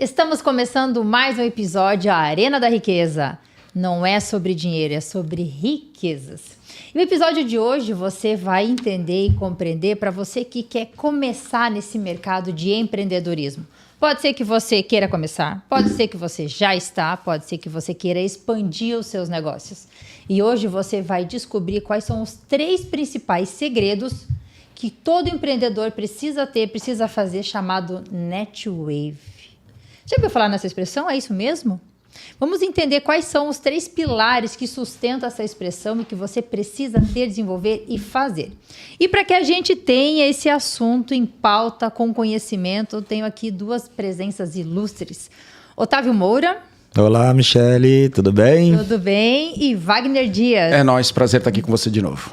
Estamos começando mais um episódio, a Arena da Riqueza. Não é sobre dinheiro, é sobre riquezas. E no episódio de hoje você vai entender e compreender para você que quer começar nesse mercado de empreendedorismo. Pode ser que você queira começar, pode ser que você já está, pode ser que você queira expandir os seus negócios. E hoje você vai descobrir quais são os 3 principais segredos que todo empreendedor precisa ter, precisa fazer, chamado NetWave. Já ouviu falar nessa expressão? É isso mesmo? Vamos entender quais são os 3 pilares que sustentam essa expressão e que você precisa ter, desenvolver e fazer. E para que a gente tenha esse assunto em pauta com conhecimento, eu tenho aqui 2 presenças ilustres. Otávio Moura. Olá, Michele, tudo bem? Tudo bem. E Wagner Dias. É nóis, prazer estar aqui com você de novo.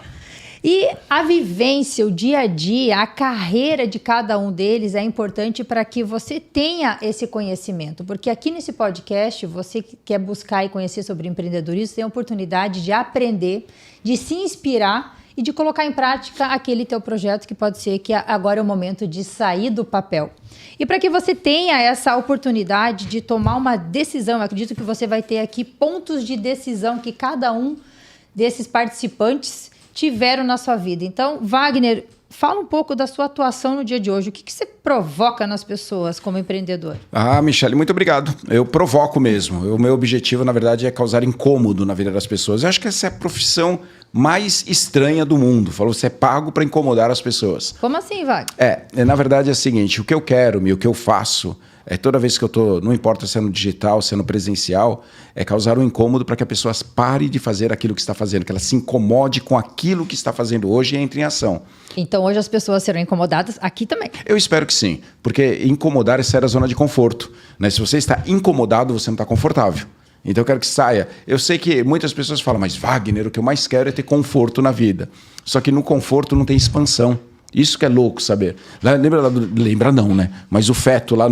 E a vivência, o dia a dia, a carreira de cada um deles é importante para que você tenha esse conhecimento. Porque aqui nesse podcast, você que quer buscar e conhecer sobre empreendedorismo, tem a oportunidade de aprender, de se inspirar e de colocar em prática aquele teu projeto que pode ser que agora é o momento de sair do papel. E para que você tenha essa oportunidade de tomar uma decisão, eu acredito que você vai ter aqui pontos de decisão que cada um desses participantes tiveram na sua vida. Então, Wagner, fala um pouco da sua atuação no dia de hoje. O que você provoca nas pessoas como empreendedor? Michele, muito obrigado. Eu provoco mesmo. O meu objetivo, na verdade, é causar incômodo na vida das pessoas. Eu acho que essa é a profissão mais estranha do mundo. Falou, você é pago para incomodar as pessoas. Como assim, Wagner? Na verdade é o seguinte, o que eu quero e o que eu faço toda vez que eu tô, não importa se é no digital, se é no presencial, é causar um incômodo para que a pessoa pare de fazer aquilo que está fazendo, que ela se incomode com aquilo que está fazendo hoje e entre em ação. Então hoje as pessoas serão incomodadas aqui também. Eu espero que sim, porque incomodar é sair da zona de conforto, né? Se você está incomodado, você não está confortável. Então eu quero que saia. Eu sei que muitas pessoas falam, mas Wagner, o que eu mais quero é ter conforto na vida. Só que no conforto não tem expansão. Isso que é louco saber. Lembra não, né? Mas o feto lá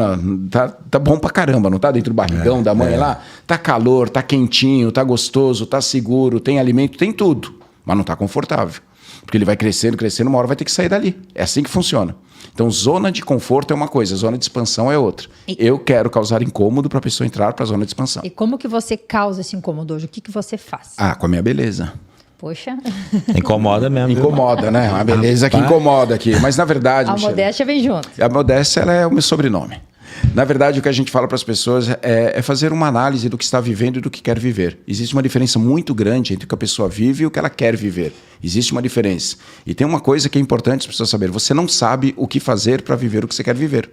tá bom pra caramba, não tá? Dentro do barrigão da mãe lá. Tá calor, tá quentinho, tá gostoso, tá seguro, tem alimento, tem tudo. Mas não tá confortável. Porque ele vai crescendo, uma hora vai ter que sair dali. É assim que funciona. Então, zona de conforto é uma coisa, zona de expansão é outra. Eu quero causar incômodo para a pessoa entrar para a zona de expansão. E como que você causa esse incômodo hoje? O que você faz? Com a minha beleza. Poxa. Incomoda mesmo. Incomoda, né? Uma beleza que incomoda aqui. Mas, na verdade, a modéstia vem junto. A modéstia ela é o meu sobrenome. Na verdade, o que a gente fala para as pessoas é fazer uma análise do que está vivendo e do que quer viver. Existe uma diferença muito grande entre o que a pessoa vive e o que ela quer viver. Existe uma diferença. E tem uma coisa que é importante as pessoas saberem. Você não sabe o que fazer para viver o que você quer viver.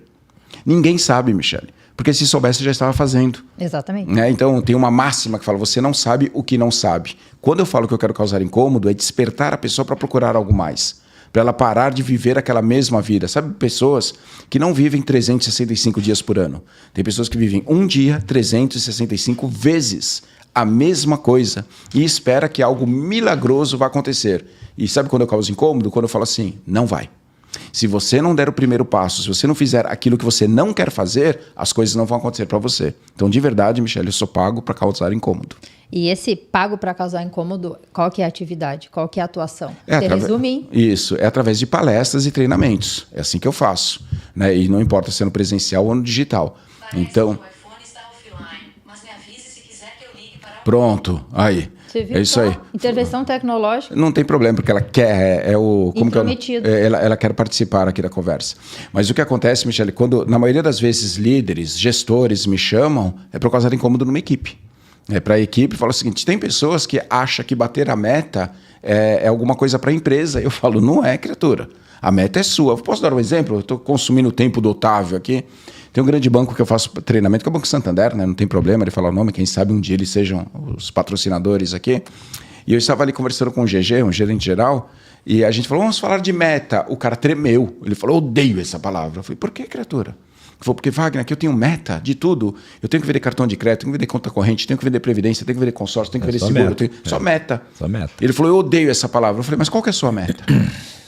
Ninguém sabe, Michele. Porque se soubesse, já estava fazendo. Exatamente. Né? Então, tem uma máxima que fala, você não sabe o que não sabe. Quando eu falo que eu quero causar incômodo, é despertar a pessoa para procurar algo mais. Para ela parar de viver aquela mesma vida. Sabe, pessoas que não vivem 365 dias por ano. Tem pessoas que vivem um dia 365 vezes a mesma coisa e espera que algo milagroso vá acontecer. E sabe quando eu causo incômodo? Quando eu falo assim, não vai. Se você não der o primeiro passo, se você não fizer aquilo que você não quer fazer, as coisas não vão acontecer para você. Então, de verdade, Michele, eu sou pago para causar incômodo. E esse pago para causar incômodo, qual que é a atividade? Qual que é a atuação? Você resume? Isso, é através de palestras e treinamentos. É assim que eu faço. Né? E não importa se é no presencial ou no digital. Então, o iPhone está offline, mas me avise se quiser que eu ligue para... Pronto, aí. Você viu? É isso aí. Intervenção tecnológica. Não tem problema, porque ela quer, Intrometido. Ela quer participar aqui da conversa. Mas o que acontece, Michele, quando na maioria das vezes líderes, gestores me chamam, é por causa de incômodo numa equipe. Para a equipe, fala o seguinte, tem pessoas que acham que bater a meta é alguma coisa para a empresa. Eu falo, não é, criatura. A meta é sua. Posso dar um exemplo? Eu estou consumindo o tempo do Otávio aqui. Tem um grande banco que eu faço treinamento, que é o Banco Santander, né? Não tem problema ele falar o nome, quem sabe um dia eles sejam os patrocinadores aqui. E eu estava ali conversando com o GG, um gerente geral, e a gente falou, vamos falar de meta. O cara tremeu. Ele falou, odeio essa palavra. Eu falei, por que, criatura? Ele falou, porque, Wagner, aqui eu tenho meta de tudo. Eu tenho que vender cartão de crédito, tenho que vender conta corrente, tenho que vender previdência, tenho que vender consórcio, tenho que vender seguro. Só meta. Só meta. Ele falou, eu odeio essa palavra. Eu falei, mas qual que é a sua meta?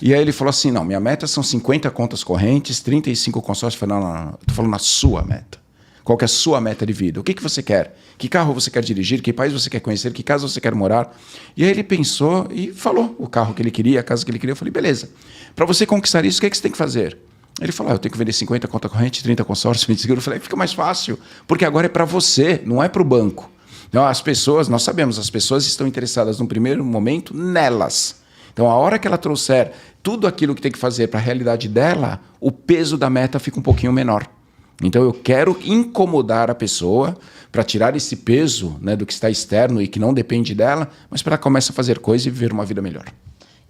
E aí ele falou assim, não, minha meta são 50 contas correntes, 35 consórcios. Eu falei, não, eu estou falando na sua meta. Qual que é a sua meta de vida? O que você quer? Que carro você quer dirigir? Que país você quer conhecer? Que casa você quer morar? E aí ele pensou e falou o carro que ele queria, a casa que ele queria. Eu falei, beleza. Para você conquistar isso, o que você tem que fazer? Ele falou, eu tenho que vender 50 conta corrente, 30 consórcio, 20 seguro. Eu falei, fica mais fácil, porque agora é para você, não é para o banco. Então, as pessoas, nós sabemos, as pessoas estão interessadas no primeiro momento nelas. Então, a hora que ela trouxer tudo aquilo que tem que fazer para a realidade dela, o peso da meta fica um pouquinho menor. Então, eu quero incomodar a pessoa para tirar esse peso, né, do que está externo e que não depende dela, mas para ela começar a fazer coisa e viver uma vida melhor.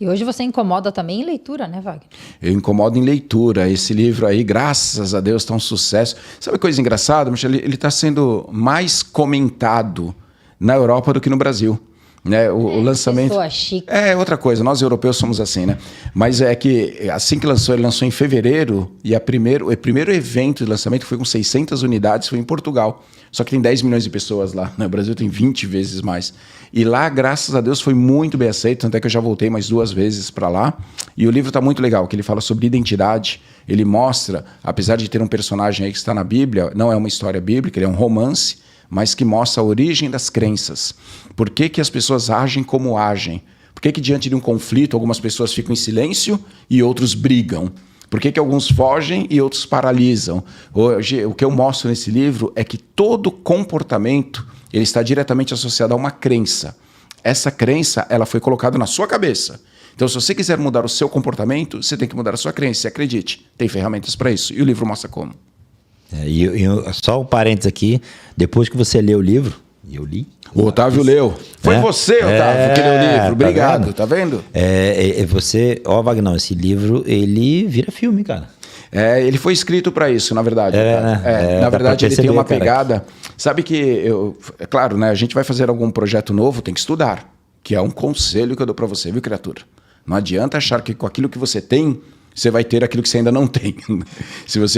E hoje você incomoda também em leitura, né, Wagner? Eu incomodo em leitura. Esse livro aí, graças a Deus, está um sucesso. Sabe coisa engraçada, Michel? Ele está sendo mais comentado na Europa do que no Brasil. Né? O lançamento... Pessoa chique. É outra coisa, nós europeus somos assim, né? Mas é que assim que lançou, ele lançou em fevereiro, e o primeiro evento de lançamento foi com 600 unidades, foi em Portugal. Só que tem 10 milhões de pessoas lá, né? O Brasil tem 20 vezes mais. E lá, graças a Deus, foi muito bem aceito, tanto é que eu já voltei mais 2 vezes para lá. E o livro está muito legal, que ele fala sobre identidade, ele mostra, apesar de ter um personagem aí que está na Bíblia, não é uma história bíblica, ele é um romance, mas que mostra a origem das crenças. Por que que as pessoas agem como agem? Por que que diante de um conflito algumas pessoas ficam em silêncio e outros brigam? Por que que alguns fogem e outros paralisam? Hoje, o que eu mostro nesse livro é que todo comportamento ele está diretamente associado a uma crença. Essa crença ela foi colocada na sua cabeça. Então, se você quiser mudar o seu comportamento, você tem que mudar a sua crença. E acredite, tem ferramentas para isso. E o livro mostra como. Só um parênteses aqui, depois que você lê o livro, eu li. O Otávio leu. Foi você, Otávio, que leu o livro. Obrigado, tá vendo? Você, Wagner, esse livro, ele vira filme, cara. Ele foi escrito para isso, na verdade. Na verdade, ele tem uma pegada. Sabe que, é claro, né? A gente vai fazer algum projeto novo, tem que estudar. Que é um conselho que eu dou para você, viu, criatura? Não adianta achar que com aquilo que você tem, você vai ter aquilo que você ainda não tem.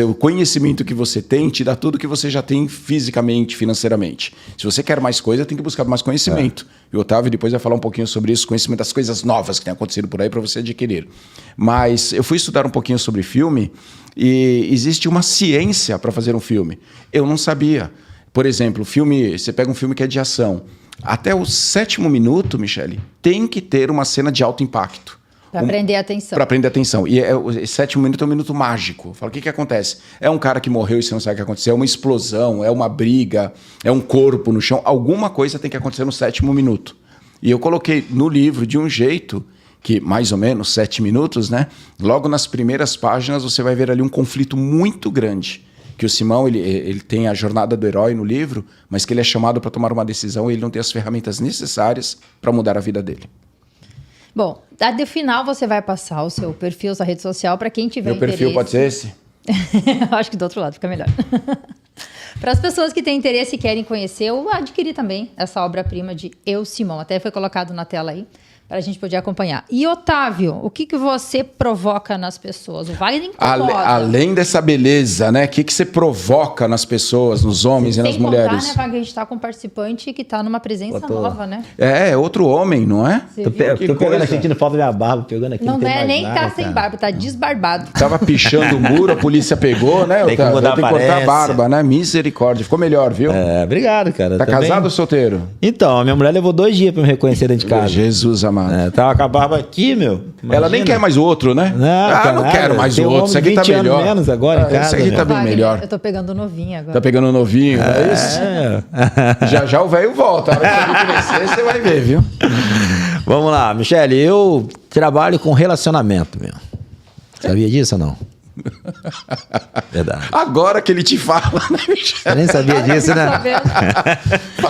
O conhecimento que você tem te dá tudo que você já tem fisicamente, financeiramente. Se você quer mais coisa, tem que buscar mais conhecimento. E o Otávio depois vai falar um pouquinho sobre isso, conhecimento das coisas novas que têm acontecido por aí para você adquirir. Mas eu fui estudar um pouquinho sobre filme e existe uma ciência para fazer um filme. Eu não sabia. Por exemplo, você pega um filme que é de ação. Até o 7º minuto, Michele, tem que ter uma cena de alto impacto. Para prender a atenção. Para prender a atenção. E o 7º minuto é um minuto mágico. Fala, o que acontece? É um cara que morreu e você não sabe o que aconteceu. É uma explosão, é uma briga, é um corpo no chão. Alguma coisa tem que acontecer no 7º minuto. E eu coloquei no livro de um jeito que, mais ou menos, 7 minutos, né? Logo nas primeiras páginas você vai ver ali um conflito muito grande. Que o Simão, ele tem a jornada do herói no livro, mas que ele é chamado para tomar uma decisão e ele não tem as ferramentas necessárias para mudar a vida dele. Bom, no final você vai passar o seu perfil, sua rede social, para quem tiver interesse. Meu perfil pode ser esse? Acho que do outro lado fica melhor. Para as pessoas que têm interesse e querem conhecer ou adquirir também essa obra-prima de Eu, Simão. Até foi colocado na tela aí, para a gente poder acompanhar. E, Otávio, o que você provoca nas pessoas? O Wagner incomoda. Além dessa beleza, né? O que você provoca nas pessoas, nos homens e nas mulheres? Sem contar, né, Wagner? A gente está com um participante que está numa presença nova, né? É outro homem, não é? Tô pegando aqui, sentindo falta da minha barba, pegando aqui. Não é nem tá sem barba, tá desbarbado. Tava pichando o muro, a polícia pegou, né? Tem que mudar tem que cortar a barba, né? Misericórdia. Ficou melhor, viu? Obrigado, cara. Tá casado ou solteiro? Então, a minha mulher levou 2 dias pra me reconhecer dentro de casa. Jesus amado. Tava com a barba aqui, meu. Imagina. Ela nem quer mais o outro, né? Não quero mais o outro. Isso aqui tá melhor. Menos agora em casa, isso aqui tá bem Wagner, melhor. Eu tô pegando novinho agora. Tá pegando novinho, não é isso? Já o velho volta. A hora que ele crescer, você vai ver, viu? Vamos lá, Michele. Eu trabalho com relacionamento, meu. Sabia disso ou não? Verdade. Agora que ele te fala, né, Michele? Você nem sabia disso, né?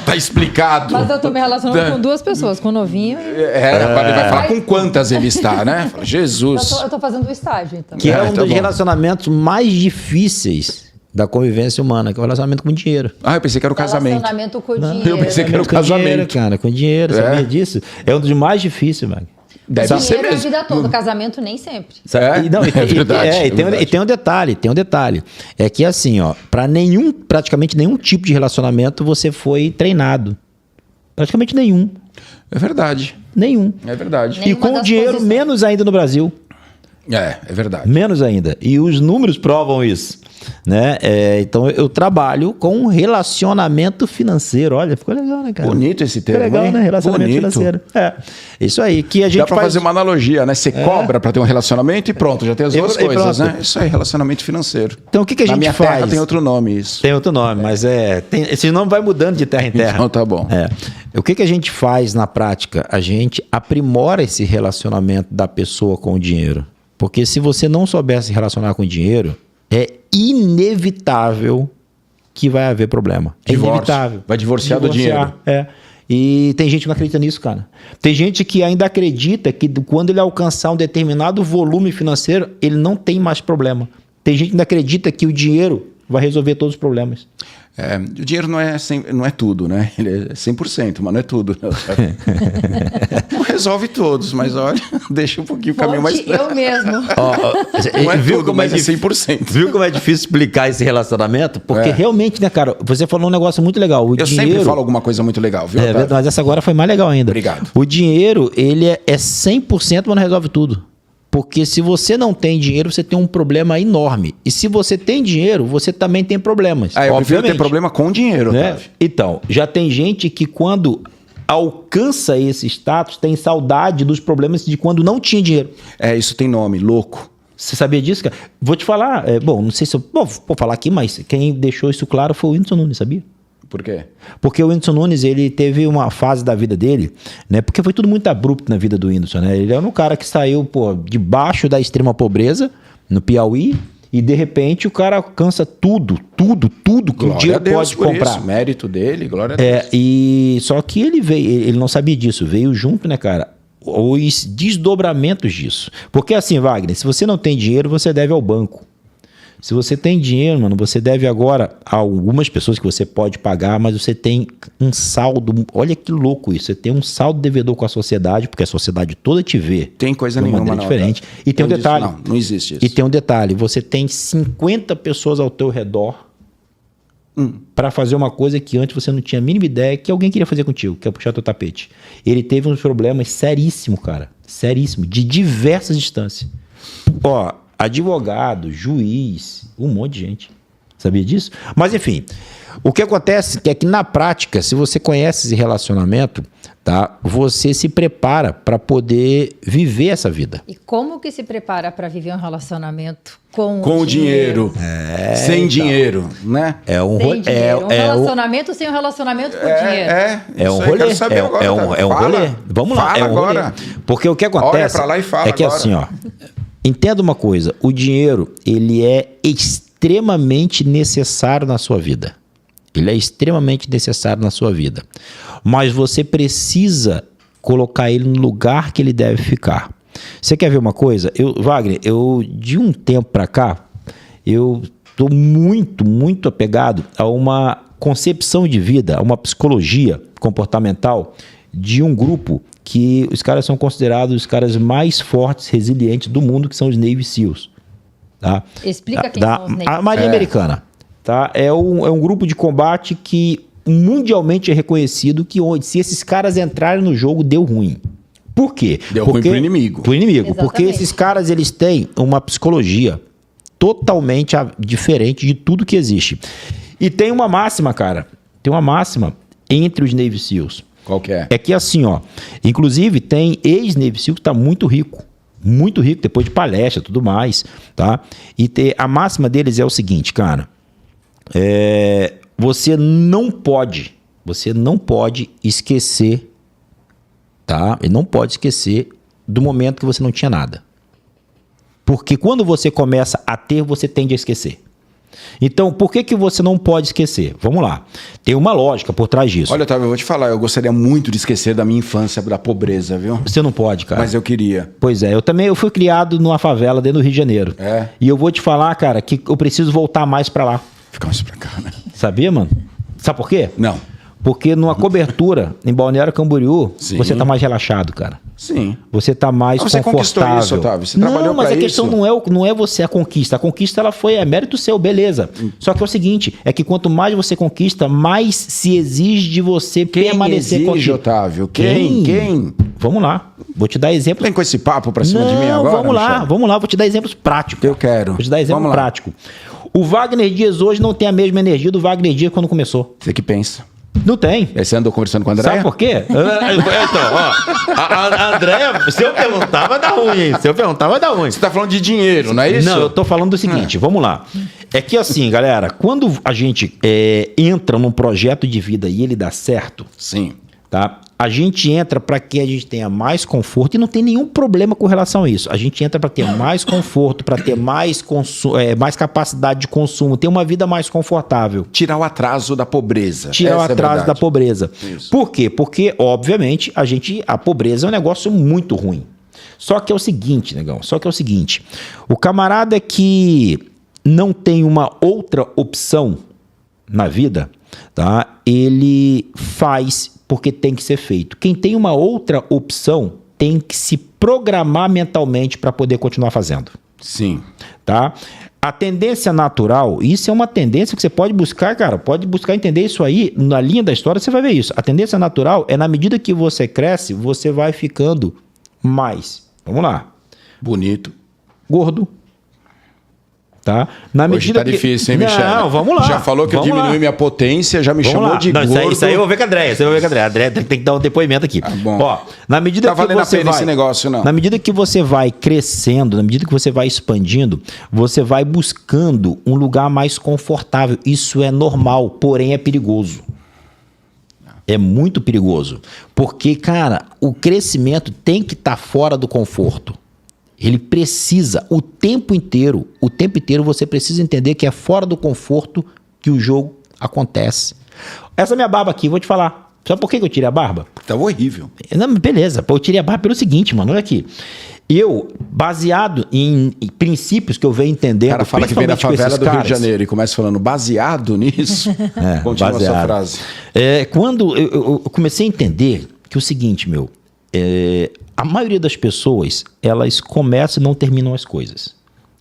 Tá explicado. Mas eu tô me relacionando com 2 pessoas, com o novinho e... Ele vai falar com quantas ele está, né? Fala, Jesus. Eu tô fazendo o estágio, então. Que é um dos bom. relacionamentos mais difíceis da convivência humana, que é o relacionamento com dinheiro. Eu pensei que era o casamento. Relacionamento com dinheiro. Eu pensei que era o Com dinheiro, casamento. cara, com dinheiro, sabia disso? É um dos mais difíceis, mano. Deve ser Dinheiro é a mesmo. vida toda, casamento nem sempre. Tem um detalhe. É que assim, ó, praticamente nenhum tipo de relacionamento você foi treinado. Praticamente nenhum. É verdade. Nenhum. É verdade. Nem- E Nenhuma com das dinheiro, posições. menos ainda no Brasil. É verdade. Menos ainda. E os números provam isso. né? Então eu trabalho com relacionamento financeiro. Olha, ficou legal, né, cara? Bonito esse termo, ficou legal, hein? Né? Relacionamento financeiro. Isso aí, que a gente dá pra fazer uma analogia, né? Você cobra pra ter um relacionamento e pronto, já tem as duas coisas, né? Isso aí, relacionamento financeiro. Então o que a gente faz? Na minha terra tem outro nome isso. Tem outro nome, mas esse nome vai mudando de terra em terra. Então tá bom. O que a gente faz na prática? A gente aprimora esse relacionamento da pessoa com o dinheiro. Porque se você não souber se relacionar com o dinheiro, é inevitável que vai haver problema. É inevitável. Vai divorciar do dinheiro. E tem gente que não acredita nisso, cara. Tem gente que ainda acredita que quando ele alcançar um determinado volume financeiro, ele não tem mais problema. Tem gente que ainda acredita que o dinheiro vai resolver todos os problemas. O dinheiro não é tudo, né? Ele é 100%, mas não é tudo. Não resolve todos, mas olha, deixa um pouquinho o caminho mais... Eu mesmo. Não é tudo, mas é 100%. Viu como é difícil explicar esse relacionamento? Porque realmente, né, cara, você falou um negócio muito legal. Eu sempre falo alguma coisa muito legal, viu? Mas essa agora foi mais legal ainda. Obrigado. O dinheiro, ele é 100%, mas não resolve tudo. Porque se você não tem dinheiro, você tem um problema enorme. E se você tem dinheiro, você também tem problemas. Eu prefiro ter problema com dinheiro, né? Então, já tem gente que quando alcança esse status, tem saudade dos problemas de quando não tinha dinheiro. Isso tem nome, louco. Você sabia disso, cara? Vou te falar, não sei se eu vou falar aqui, mas quem deixou isso claro foi o Whindersson Nunes, sabia? Por quê? Porque o Whindersson Nunes, ele teve uma fase da vida dele, né? Porque foi tudo muito abrupto na vida do Whindersson, né? Ele era um cara que saiu, debaixo da extrema pobreza, no Piauí, e de repente o cara alcança tudo que o dinheiro pode comprar. Isso, mérito dele, glória a Deus. E só que ele não sabia disso, veio junto, né, cara? Os desdobramentos disso. Porque assim, Wagner, se você não tem dinheiro, você deve ao banco. Se você tem dinheiro, mano, você deve agora a algumas pessoas que você pode pagar, mas você tem um saldo. Olha que louco isso. Você tem um saldo devedor com a sociedade, porque a sociedade toda te vê. Tem coisa nenhuma, não. Diferente. E tem um detalhe. Não existe isso. E tem um detalhe. Você tem 50 pessoas ao teu redor para fazer uma coisa que antes você não tinha a mínima ideia que alguém queria fazer contigo, que é puxar teu tapete. Ele teve uns problemas seríssimos, cara. Seríssimo. De diversas instâncias. Advogado, juiz, um monte de gente. Sabia disso? Mas, enfim, o que acontece é que, na prática, se você conhece esse relacionamento, tá, você se prepara para poder viver essa vida. E como que se prepara para viver um relacionamento com o dinheiro? Sem dinheiro, né? Um relacionamento sem um relacionamento com dinheiro. É um rolê. É um rolê. Vamos lá. É um rolê. Porque o que acontece olha pra lá e fala que agora. Assim, entenda uma coisa, o dinheiro, ele é extremamente necessário na sua vida. Ele é extremamente necessário na sua vida. Mas você precisa colocar ele no lugar que ele deve ficar. Você quer ver uma coisa? Wagner, de um tempo para cá, eu estou muito apegado a uma concepção de vida, a uma psicologia comportamental de um grupo que os caras são considerados os caras mais fortes, resilientes do mundo, que são os Navy SEALs. Tá? Explica quem são os Navy SEALs. A Marinha Americana. Tá? É um grupo de combate que mundialmente é reconhecido que se esses caras entrarem no jogo, deu ruim. Por quê? Deu ruim pro inimigo. Pro inimigo. Exatamente. Porque esses caras, eles têm uma psicologia totalmente diferente de tudo que existe. E tem uma máxima, cara. Tem uma máxima entre os Navy SEALs. Qual que é? É que assim, inclusive tem ex-Navy SEAL que está muito rico, depois de palestra e tudo mais, tá? E a máxima deles é o seguinte, cara, você não pode esquecer, tá? E não pode esquecer do momento que você não tinha nada. Porque quando você começa a ter, você tende a esquecer. Então, por que você não pode esquecer? Vamos lá. Tem uma lógica por trás disso. Olha, Otávio, eu vou te falar, eu gostaria muito de esquecer da minha infância, da pobreza, viu? Você não pode, cara. Mas eu queria. Pois é, eu fui criado numa favela dentro do Rio de Janeiro. E eu vou te falar, cara, que eu preciso voltar mais pra lá. Fica mais pra cá, né? Sabia, mano? Sabe por quê? Não. Porque numa cobertura em Balneário Camboriú, você tá mais relaxado, cara. Sim. Você tá mais confortável. Você conquistou isso, Otávio. Você trabalhou pra isso. Não, mas a questão não é você a conquista. A conquista, ela é mérito seu, beleza. Só que é o seguinte, é que quanto mais você conquista, mais se exige de você permanecer com isso. Otávio? Quem? Vamos lá. Vou te dar exemplos. Vem com esse papo pra cima de mim agora, vamos lá. Vou te dar exemplos práticos. Eu quero. Vou te dar exemplo prático. O Wagner Dias hoje não tem a mesma energia do Wagner Dias quando começou. Você que pensa. Não tem. Você andou conversando com a Andréia? Sabe por quê? Então, ó, a Andréia, se eu perguntar, vai dar ruim, hein? Se eu perguntar, vai dar ruim. Você tá falando de dinheiro, não é isso? Não, eu tô falando do seguinte, vamos lá. É que assim, galera, quando a gente entra num projeto de vida e ele dá certo, Sim. tá? A gente entra para que a gente tenha mais conforto e não tem nenhum problema com relação a isso. A gente entra para ter mais conforto, para ter mais capacidade de consumo, ter uma vida mais confortável. Tirar o atraso da pobreza. Tirar o Essa é a atraso verdade. da pobreza. Isso. Por quê? Porque, obviamente, a pobreza é um negócio muito ruim. Só que é o seguinte, negão, o camarada que não tem uma outra opção na vida, tá? Ele faz porque tem que ser feito. Quem tem uma outra opção tem que se programar mentalmente para poder continuar fazendo. Sim. Tá? A tendência natural, isso é uma tendência que você pode buscar, cara, pode buscar entender isso aí, na linha da história você vai ver isso. A tendência natural é na medida que você cresce, você vai ficando mais, vamos lá, Bonito. gordo. Tá? Na Hoje medida tá difícil, hein, Michel? Não, vamos lá. Já falou que eu vamos diminui lá. minha potência, já me Vamos chamou lá. de Não, gordo. isso aí eu vou ver com a Andréia. A Andréia tem que dar um depoimento aqui. bom. Ó, na medida Tá que valendo a você pena vai, esse negócio, não. Na medida que você vai crescendo, na medida que você vai expandindo, você vai buscando um lugar mais confortável. Isso é normal, porém é perigoso. É muito perigoso. Porque, cara, o crescimento tem que estar fora do conforto. Ele precisa, o tempo inteiro você precisa entender que é fora do conforto que o jogo acontece. Essa minha barba aqui, vou te falar. Sabe por que eu tirei a barba? Tá horrível. Não, beleza, eu tirei a barba pelo seguinte, mano, olha aqui. Eu, baseado em princípios que eu venho entendendo... O cara fala que vem da principalmente com favela esses do Rio caras, de Janeiro e começa falando baseado nisso. Continua a sua frase. Quando eu comecei a entender que é o seguinte, a maioria das pessoas, elas começam e não terminam as coisas.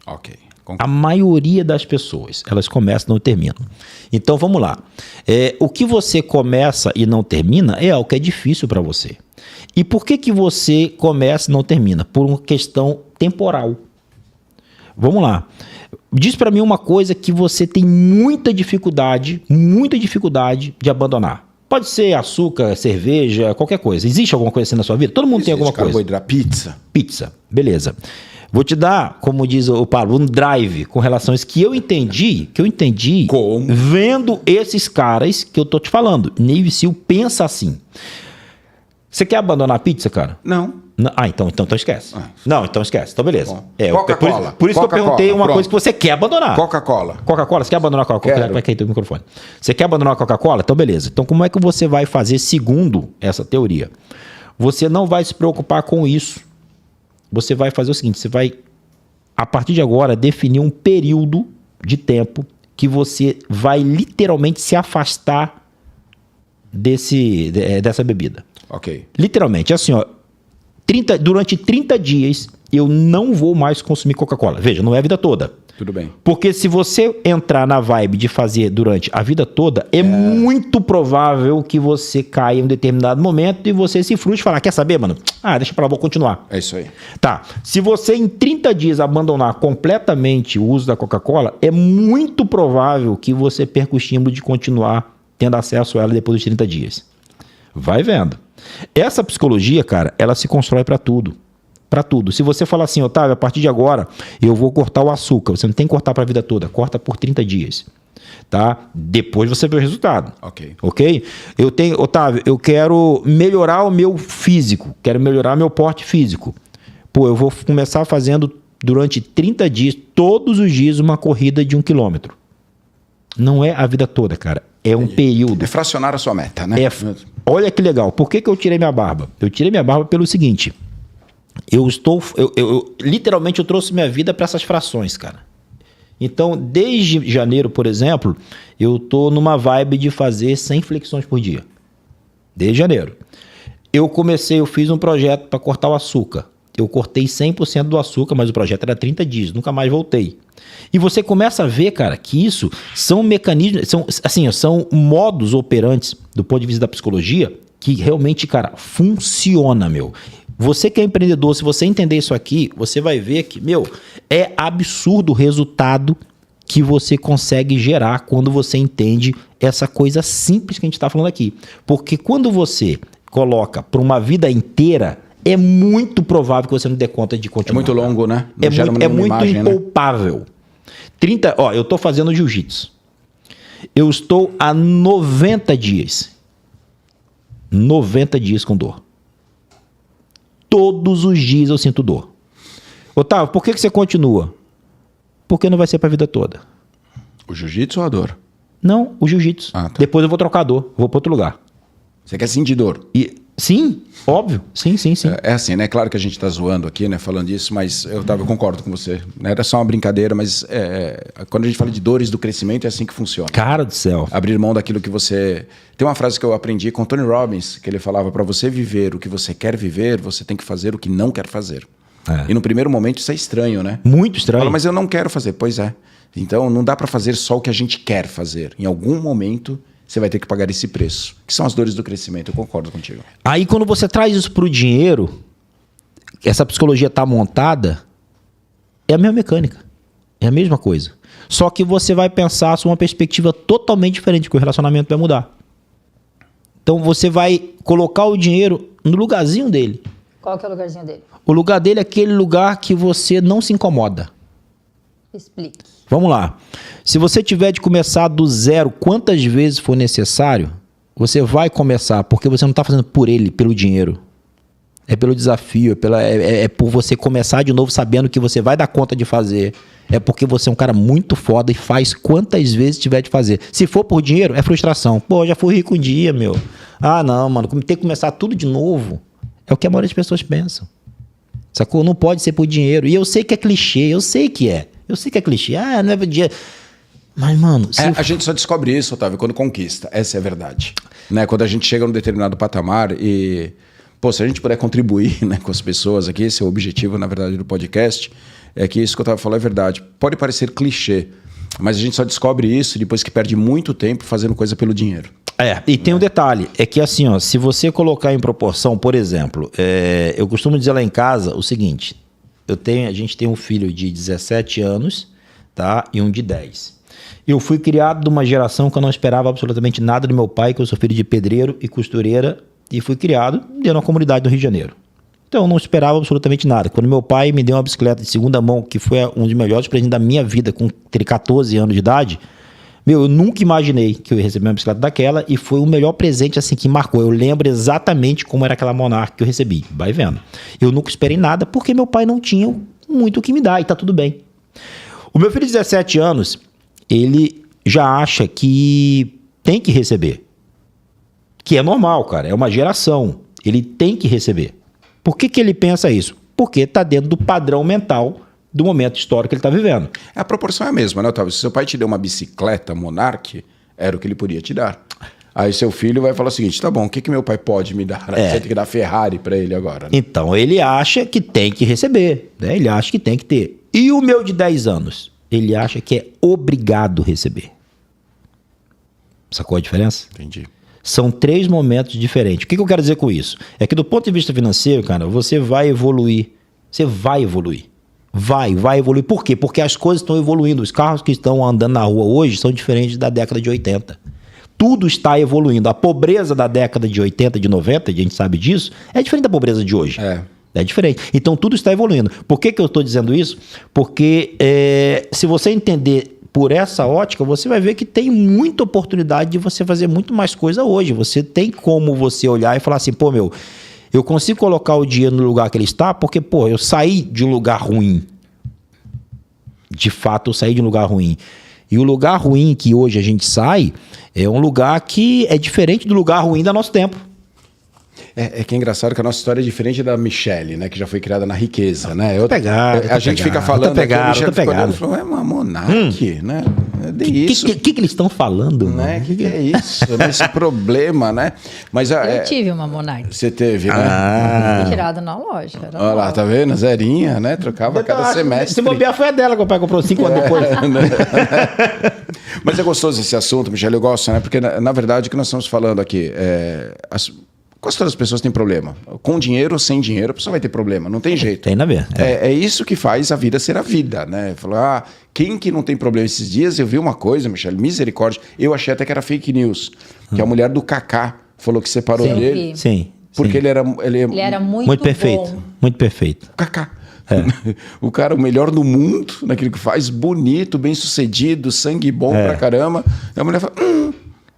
Ok. A maioria das pessoas, elas começam e não terminam. Então, vamos lá. O que você começa e não termina é algo que é difícil para você. E por que você começa e não termina? Por uma questão temporal. Vamos lá. Diz para mim uma coisa que você tem muita dificuldade de abandonar. Pode ser açúcar, cerveja, qualquer coisa. Existe alguma coisa assim na sua vida? Todo mundo tem alguma coisa. Carboidrato, pizza. Pizza, beleza. Vou te dar, como diz o Paulo, um drive com relação a isso que eu entendi Como? vendo esses caras que eu tô te falando. Navy Seal pensa assim. Você quer abandonar a pizza, cara? Não. Então esquece. Não, então esquece. Então beleza. Bom. Por Coca-Cola. isso que eu Coca-Cola, perguntei uma pronto. coisa que você quer abandonar. Coca-Cola. Coca-Cola, você quer abandonar a Coca-Cola? Quero. Vai cair teu microfone. Você quer abandonar a Coca-Cola? Então beleza. Então como é que você vai fazer segundo essa teoria? Você não vai se preocupar com isso. Você vai fazer o seguinte, você vai, a partir de agora, definir um período de tempo que você vai literalmente se afastar dessa bebida. Ok. Literalmente, assim, ó, durante 30 dias eu não vou mais consumir Coca-Cola. Veja, não é a vida toda. Tudo bem. Porque se você entrar na vibe de fazer durante a vida toda, é muito provável que você caia em um determinado momento e você se frustre e falar, quer saber, mano? Deixa pra lá, vou continuar. É isso aí. Tá, se você em 30 dias abandonar completamente o uso da Coca-Cola, é muito provável que você perca o estímulo de continuar tendo acesso a ela depois dos 30 dias. Vai vendo. Essa psicologia, cara, ela se constrói pra tudo. Para tudo. Se você falar assim, Otávio, a partir de agora eu vou cortar o açúcar, você não tem que cortar para a vida toda, corta por 30 dias. Tá? Depois você vê o resultado. Ok? Otávio, eu quero melhorar o meu físico, quero melhorar meu porte físico. Pô, eu vou começar fazendo durante 30 dias, todos os dias, uma corrida de 1 quilômetro. Não é a vida toda, cara. É um período. É fracionar a sua meta, né? Olha que legal. Por que eu tirei minha barba? Eu tirei minha barba pelo seguinte. Literalmente eu trouxe minha vida para essas frações, cara. Então, desde janeiro, por exemplo, eu tô numa vibe de fazer 100 flexões por dia. Desde janeiro. Eu fiz um projeto para cortar o açúcar. Eu cortei 100% do açúcar, mas o projeto era 30 dias, nunca mais voltei. E você começa a ver, cara, que isso são mecanismos, são modos operantes do ponto de vista da psicologia que realmente, cara, funciona, meu. Você que é empreendedor, se você entender isso aqui, você vai ver que, é absurdo o resultado que você consegue gerar quando você entende essa coisa simples que a gente está falando aqui. Porque quando você coloca para uma vida inteira, é muito provável que você não dê conta de continuar. É muito longo, né? É muito impalpável. Né? Eu estou fazendo jiu-jitsu. Eu estou há 90 dias. 90 dias com dor. Todos os dias eu sinto dor. Otávio, por que você continua? Porque não vai ser para a vida toda. O jiu-jitsu ou a dor? Não, o jiu-jitsu. Tá. Depois eu vou trocar a dor, vou para outro lugar. Você quer sentir dor? Sim, óbvio. Sim. É assim, né? Claro que a gente tá zoando aqui, né? Falando isso, mas eu concordo com você. Era só uma brincadeira, mas quando a gente fala de dores do crescimento, é assim que funciona. Cara do céu. Abrir mão daquilo que você... Tem uma frase que eu aprendi com Tony Robbins, que ele falava, para você viver o que você quer viver, você tem que fazer o que não quer fazer. E no primeiro momento isso é estranho, né? Muito estranho. Fala, mas eu não quero fazer. Pois é. Então não dá para fazer só o que a gente quer fazer. Em algum momento você vai ter que pagar esse preço. Que são as dores do crescimento. Eu concordo contigo. Aí quando você traz isso pro dinheiro, essa psicologia tá montada, é a mesma mecânica. É a mesma coisa. Só que você vai pensar sobre uma perspectiva totalmente diferente, que o relacionamento vai mudar. Então você vai colocar o dinheiro no lugarzinho dele. Qual que é o lugarzinho dele? O lugar dele é aquele lugar que você não se incomoda. Explique. Vamos lá. Se você tiver de começar do zero, quantas vezes for necessário, você vai começar, porque você não está fazendo por ele, pelo dinheiro. É pelo desafio, é por você começar de novo sabendo que você vai dar conta de fazer. É porque você é um cara muito foda e faz quantas vezes tiver de fazer. Se for por dinheiro, é frustração. Pô, já fui rico um dia, meu. Ah, não, mano, tem que começar tudo de novo. É o que a maioria das pessoas pensam. Sacou? Não pode ser por dinheiro. E eu sei que é clichê, eu sei que é. Eu sei que é clichê. Ah, não é por dinheiro. Mas, mano... A gente só descobre isso, Otávio, quando conquista. Essa é a verdade. Né? Quando a gente chega num determinado patamar e... Pô, se a gente puder contribuir, né, com as pessoas aqui, esse é o objetivo, na verdade, do podcast, é que isso que o Otávio falou é verdade. Pode parecer clichê, mas a gente só descobre isso depois que perde muito tempo fazendo coisa pelo dinheiro. E tem um detalhe, é que assim, ó, se você colocar em proporção, por exemplo, eu costumo dizer lá em casa o seguinte, a gente tem um filho de 17 anos, tá, e um de 10. Eu fui criado de uma geração que eu não esperava absolutamente nada do meu pai, que eu sou filho de pedreiro e costureira, e fui criado dentro de uma comunidade do Rio de Janeiro. Então eu não esperava absolutamente nada. Quando meu pai me deu uma bicicleta de segunda mão, que foi um dos melhores presentes da minha vida, com 14 anos de idade, eu nunca imaginei que eu ia receber uma bicicleta daquela e foi o melhor presente assim que marcou. Eu lembro exatamente como era aquela Monarch que eu recebi. Vai vendo. Eu nunca esperei nada porque meu pai não tinha muito o que me dar e tá tudo bem. O meu filho de 17 anos, ele já acha que tem que receber. Que é normal, cara. É uma geração. Ele tem que receber. Por que ele pensa isso? Porque tá dentro do padrão mental do momento histórico que ele está vivendo. A proporção é a mesma, né, Otávio? Se seu pai te deu uma bicicleta Monarch, era o que ele podia te dar. Aí seu filho vai falar o seguinte, tá bom, o que meu pai pode me dar? Você tem que dar Ferrari para ele agora. Né? Então, ele acha que tem que receber, né? Ele acha que tem que ter. E o meu de 10 anos? Ele acha que é obrigado receber. Sacou a diferença? Entendi. São 3 momentos diferentes. O que eu quero dizer com isso? É que do ponto de vista financeiro, cara, você vai evoluir. Você vai evoluir. Vai evoluir. Por quê? Porque as coisas estão evoluindo. Os carros que estão andando na rua hoje são diferentes da década de 80. Tudo está evoluindo. A pobreza da década de 80, de 90, a gente sabe disso, é diferente da pobreza de hoje. É diferente. Então tudo está evoluindo. Por que eu estou dizendo isso? Porque se você entender por essa ótica, você vai ver que tem muita oportunidade de você fazer muito mais coisa hoje. Você tem como você olhar e falar assim, pô, meu... Eu consigo colocar o dinheiro no lugar que ele está porque, pô, eu saí de um lugar ruim. De fato, eu saí de um lugar ruim. E o lugar ruim que hoje a gente sai é um lugar que é diferente do lugar ruim do nosso tempo. É que é engraçado que a nossa história é diferente da Michelle, né? Que já foi criada na riqueza, né? A gente fica falando aqui, a Michelle ficou olhando e falou, é uma Monarch, né? O que eles estão falando? Né? O que é isso? Esse problema, né? Mas, eu tive uma Monarch. Você teve, né? Tirada na loja. Olha lá, tá vendo? Zerinha, né? Trocava cada semestre. Se bobear foi a dela que o pai comprou 5 anos depois. Mas é gostoso esse assunto, Michelle, eu gosto, né? Porque, na verdade, o que nós estamos falando aqui Quase todas as pessoas têm problema. Com dinheiro ou sem dinheiro, a pessoa vai ter problema. Não tem jeito. Tem na ver. É isso que faz a vida ser a vida, né? Falar, quem que não tem problema esses dias? Eu vi uma coisa, Michele, misericórdia. Eu achei até que era fake news. Que a mulher do Kaká falou que separou dele. Sim. Porque ele era muito perfeito. bom. Muito perfeito. Kaká. O cara, o melhor do mundo, naquilo que faz, bonito, bem sucedido, sangue bom pra caramba. E a mulher fala,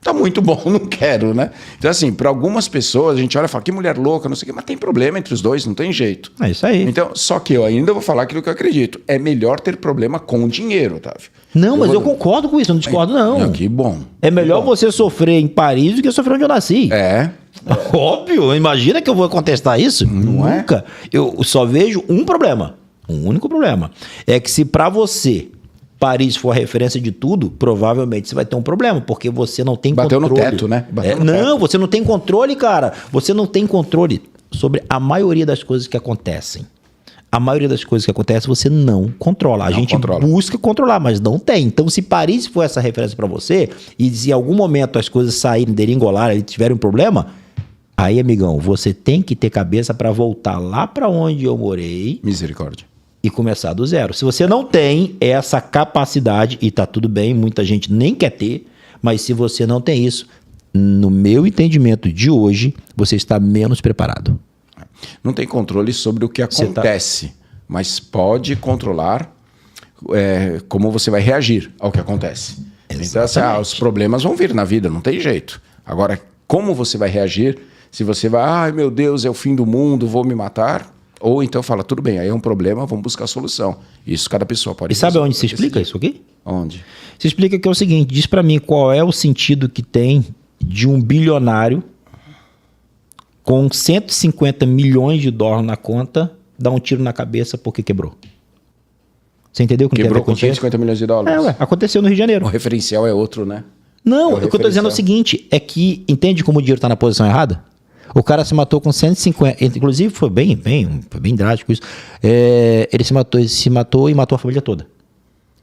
tá muito bom, não quero, né? Então, assim, para algumas pessoas, a gente olha e fala, que mulher louca, não sei o quê, mas tem problema entre os dois, não tem jeito. É isso aí. Então, só que eu ainda vou falar aquilo que eu acredito. É melhor ter problema com dinheiro, Otávio. Não, mas eu concordo com isso, eu não discordo, não. Que bom. É melhor você sofrer em Paris do que sofrer onde eu nasci. Óbvio, imagina que eu vou contestar isso? Nunca. Eu só vejo um problema, um único problema. É que se pra você Paris for a referência de tudo, provavelmente você vai ter um problema, porque você não tem controle. Bateu no teto, né? Não, você não tem controle, cara. Você não tem controle sobre a maioria das coisas que acontecem. A maioria das coisas que acontecem você não controla. A gente busca controlar, mas não tem. Então, se Paris for essa referência para você, e se em algum momento as coisas saírem, deringolarem, e tiverem um problema, aí, amigão, você tem que ter cabeça para voltar lá para onde eu morei. Misericórdia. E começar do zero. Se você não tem essa capacidade, e tá tudo bem, muita gente nem quer ter, mas se você não tem isso, no meu entendimento de hoje, você está menos preparado. Não tem controle sobre o que acontece, mas pode controlar como você vai reagir ao que acontece. Então, assim, os problemas vão vir na vida, não tem jeito. Agora, como você vai reagir? Se você vai, ai meu Deus, é o fim do mundo, vou me matar... Ou então fala, tudo bem, aí é um problema, vamos buscar a solução. Isso cada pessoa pode fazer. E sabe onde se explica isso aqui? Onde? Se explica que é o seguinte, diz pra mim qual é o sentido que tem de um bilionário com 150 milhões de dólares na conta dar um tiro na cabeça porque quebrou. Você entendeu? Que quebrou com 150 milhões de dólares? Aconteceu no Rio de Janeiro. O referencial é outro, né? Não, o que eu tô dizendo é o seguinte, é que entende como o dinheiro tá na posição errada? O cara se matou com 150, inclusive foi bem drástico isso. Ele se matou e matou a família toda.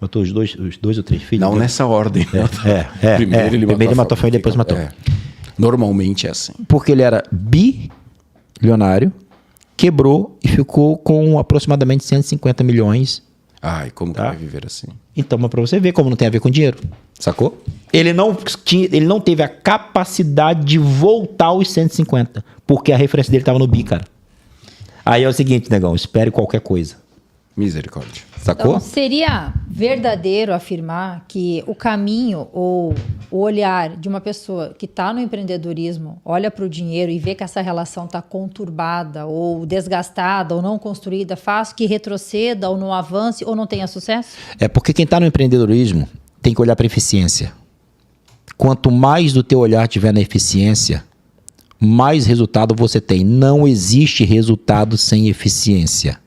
Matou os dois ou três filhos. Não nessa ordem. Primeiro ele matou a família e depois matou. Normalmente é assim. Porque ele era bilionário, quebrou e ficou com aproximadamente 150 milhões. Ai, como que vai viver assim? Então, mas pra você ver como não tem a ver com dinheiro. Sacou? Ele não teve a capacidade de voltar aos 150, porque a referência dele estava no bi, cara. Aí é o seguinte, negão, espere qualquer coisa. Misericórdia. Sacou? Então, seria verdadeiro afirmar que o caminho ou o olhar de uma pessoa que está no empreendedorismo, olha para o dinheiro e vê que essa relação está conturbada ou desgastada ou não construída, faz que retroceda ou não avance ou não tenha sucesso? É porque quem está no empreendedorismo tem que olhar para a eficiência. Quanto mais do teu olhar tiver na eficiência, mais resultado você tem. Não existe resultado sem eficiência.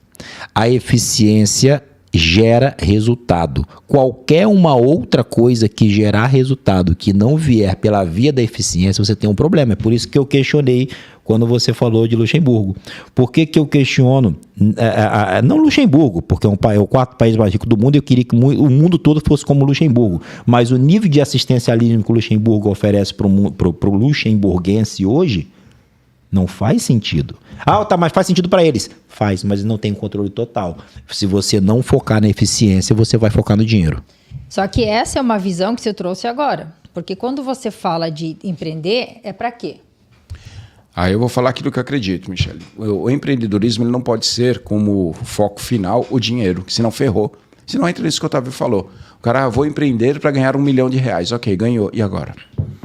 A eficiência gera resultado. Qualquer uma outra coisa que gerar resultado que não vier pela via da eficiência, você tem um problema. É por isso que eu questionei quando você falou de Luxemburgo. Por que eu questiono? Não Luxemburgo, porque é o quarto país mais rico do mundo e eu queria que o mundo todo fosse como Luxemburgo. Mas o nível de assistencialismo que o Luxemburgo oferece para o luxemburguense hoje não faz sentido. Mas faz sentido para eles. Faz, mas não tem controle total. Se você não focar na eficiência, você vai focar no dinheiro. Só que essa é uma visão que você trouxe agora. Porque quando você fala de empreender, é para quê? Eu vou falar aquilo que eu acredito, Michele. O empreendedorismo ele não pode ser como foco final o dinheiro, que senão ferrou. Senão entra nisso que o Otávio falou. O cara, vou empreender para ganhar R$1 milhão. Ok, ganhou. E agora?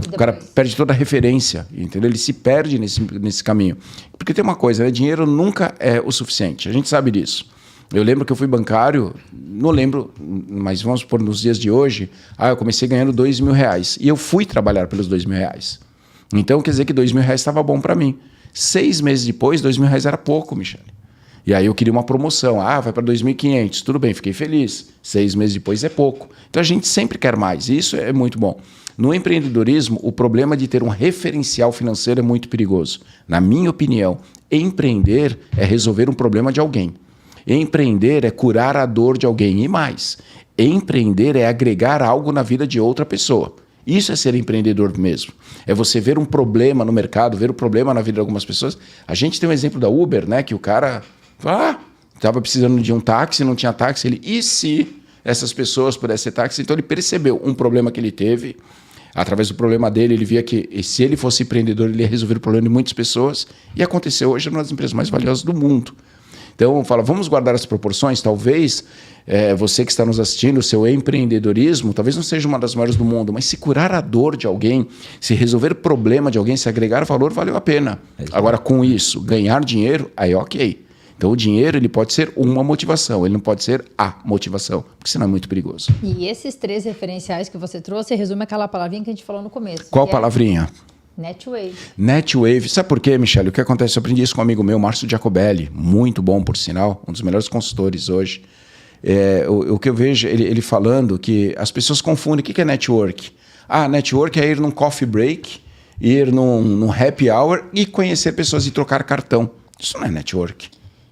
O cara perde toda a referência, entendeu? Ele se perde nesse caminho. Porque tem uma coisa, né? Dinheiro nunca é o suficiente. A gente sabe disso. Eu lembro que eu fui bancário, não lembro, mas vamos supor, nos dias de hoje, eu comecei ganhando R$2 mil. E eu fui trabalhar pelos R$2 mil. Então, quer dizer que R$2 mil estava bom para mim. 6 meses depois, R$2 mil era pouco, Michele. E aí eu queria uma promoção. Vai para 2.500. Tudo bem, fiquei feliz. 6 meses depois é pouco. Então a gente sempre quer mais. E isso é muito bom. No empreendedorismo, o problema de ter um referencial financeiro é muito perigoso. Na minha opinião, empreender é resolver um problema de alguém. Empreender é curar a dor de alguém. E mais, empreender é agregar algo na vida de outra pessoa. Isso é ser empreendedor mesmo. É você ver um problema no mercado, ver o problema na vida de algumas pessoas. A gente tem um exemplo da Uber, né? Que o cara estava precisando de um táxi, não tinha táxi. E se essas pessoas pudessem ser táxi? Então ele percebeu um problema que ele teve. Através do problema dele, ele via que se ele fosse empreendedor, ele ia resolver o problema de muitas pessoas. E aconteceu hoje uma das empresas mais valiosas do mundo. Então, vamos guardar as proporções. Talvez você que está nos assistindo, o seu empreendedorismo, talvez não seja uma das maiores do mundo, mas se curar a dor de alguém, se resolver o problema de alguém, se agregar valor, valeu a pena. Agora, com isso, ganhar dinheiro, aí ok. Então, o dinheiro ele pode ser uma motivação, ele não pode ser a motivação, porque senão é muito perigoso. E esses 3 referenciais que você trouxe resume aquela palavrinha que a gente falou no começo. Qual palavrinha? NetWave. NetWave. Sabe por quê, Michele? O que acontece? Eu aprendi isso com um amigo meu, Márcio Giacobelli, muito bom, por sinal, um dos melhores consultores hoje. O que eu vejo, ele falando que as pessoas confundem o que é network. Network é ir num coffee break, ir num happy hour e conhecer pessoas e trocar cartão. Isso não é network.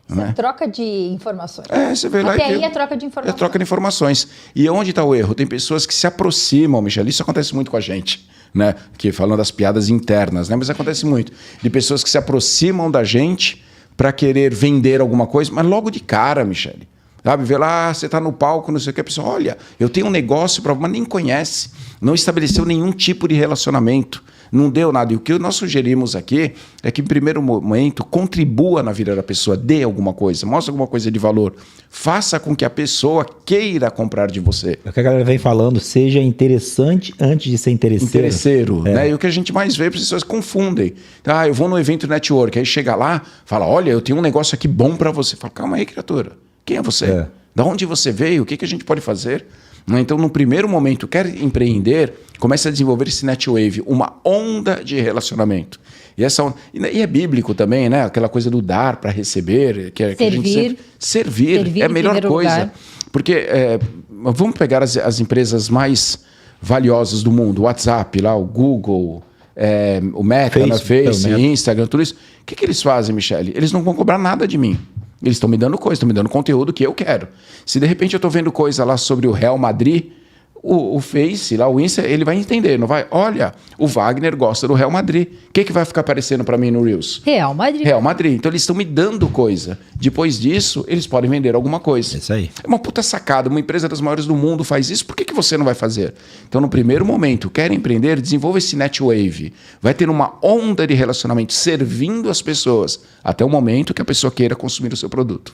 Não é? Troca de informações. Você vê lá Até aí é troca de informações. É troca de informações. E onde está o erro? Tem pessoas que se aproximam, Michele, isso acontece muito com a gente, né? Que falando das piadas internas, né? Mas acontece muito. De pessoas que se aproximam da gente para querer vender alguma coisa, mas logo de cara, Michele. Sabe? Vê lá, você está no palco, não sei o que, a pessoa, olha, eu tenho um negócio para... Mas nem conhece, não estabeleceu nenhum tipo de relacionamento. Não deu nada. E o que nós sugerimos aqui é que, em primeiro momento, contribua na vida da pessoa, dê alguma coisa, mostre alguma coisa de valor. Faça com que a pessoa queira comprar de você. É o que a galera vem falando, seja interessante antes de ser interesseiro. Interesseiro, né? E o que a gente mais vê, as pessoas confundem. Eu vou num evento network, aí chega lá, fala, olha, eu tenho um negócio aqui bom para você. Fala, calma aí, criatura. Quem é você? Da onde você veio? O que a gente pode fazer? Então, no primeiro momento, quer empreender, comece a desenvolver esse netwave, uma onda de relacionamento. E essa onda, e é bíblico também, né? Aquela coisa do dar para receber, que a gente sempre... Servir é a melhor coisa. Lugar. Porque vamos pegar as empresas mais valiosas do mundo, o WhatsApp, lá, o Google, o Meta, Face, Instagram, tudo isso. O que eles fazem, Michele? Eles não vão cobrar nada de mim. Eles estão me dando coisa, estão me dando conteúdo que eu quero. Se de repente eu estou vendo coisa lá sobre o Real Madrid, o Face, lá, o Insta, ele vai entender, não vai? Olha, o Wagner gosta do Real Madrid. O que vai ficar aparecendo para mim no Reels? Real Madrid. Real Madrid. Então eles estão me dando coisa. Depois disso, eles podem vender alguma coisa. Isso aí. É uma puta sacada. Uma empresa das maiores do mundo faz isso. Por que você não vai fazer? Então, no primeiro momento, quer empreender, desenvolva esse netwave. Vai ter uma onda de relacionamento servindo as pessoas até o momento que a pessoa queira consumir o seu produto.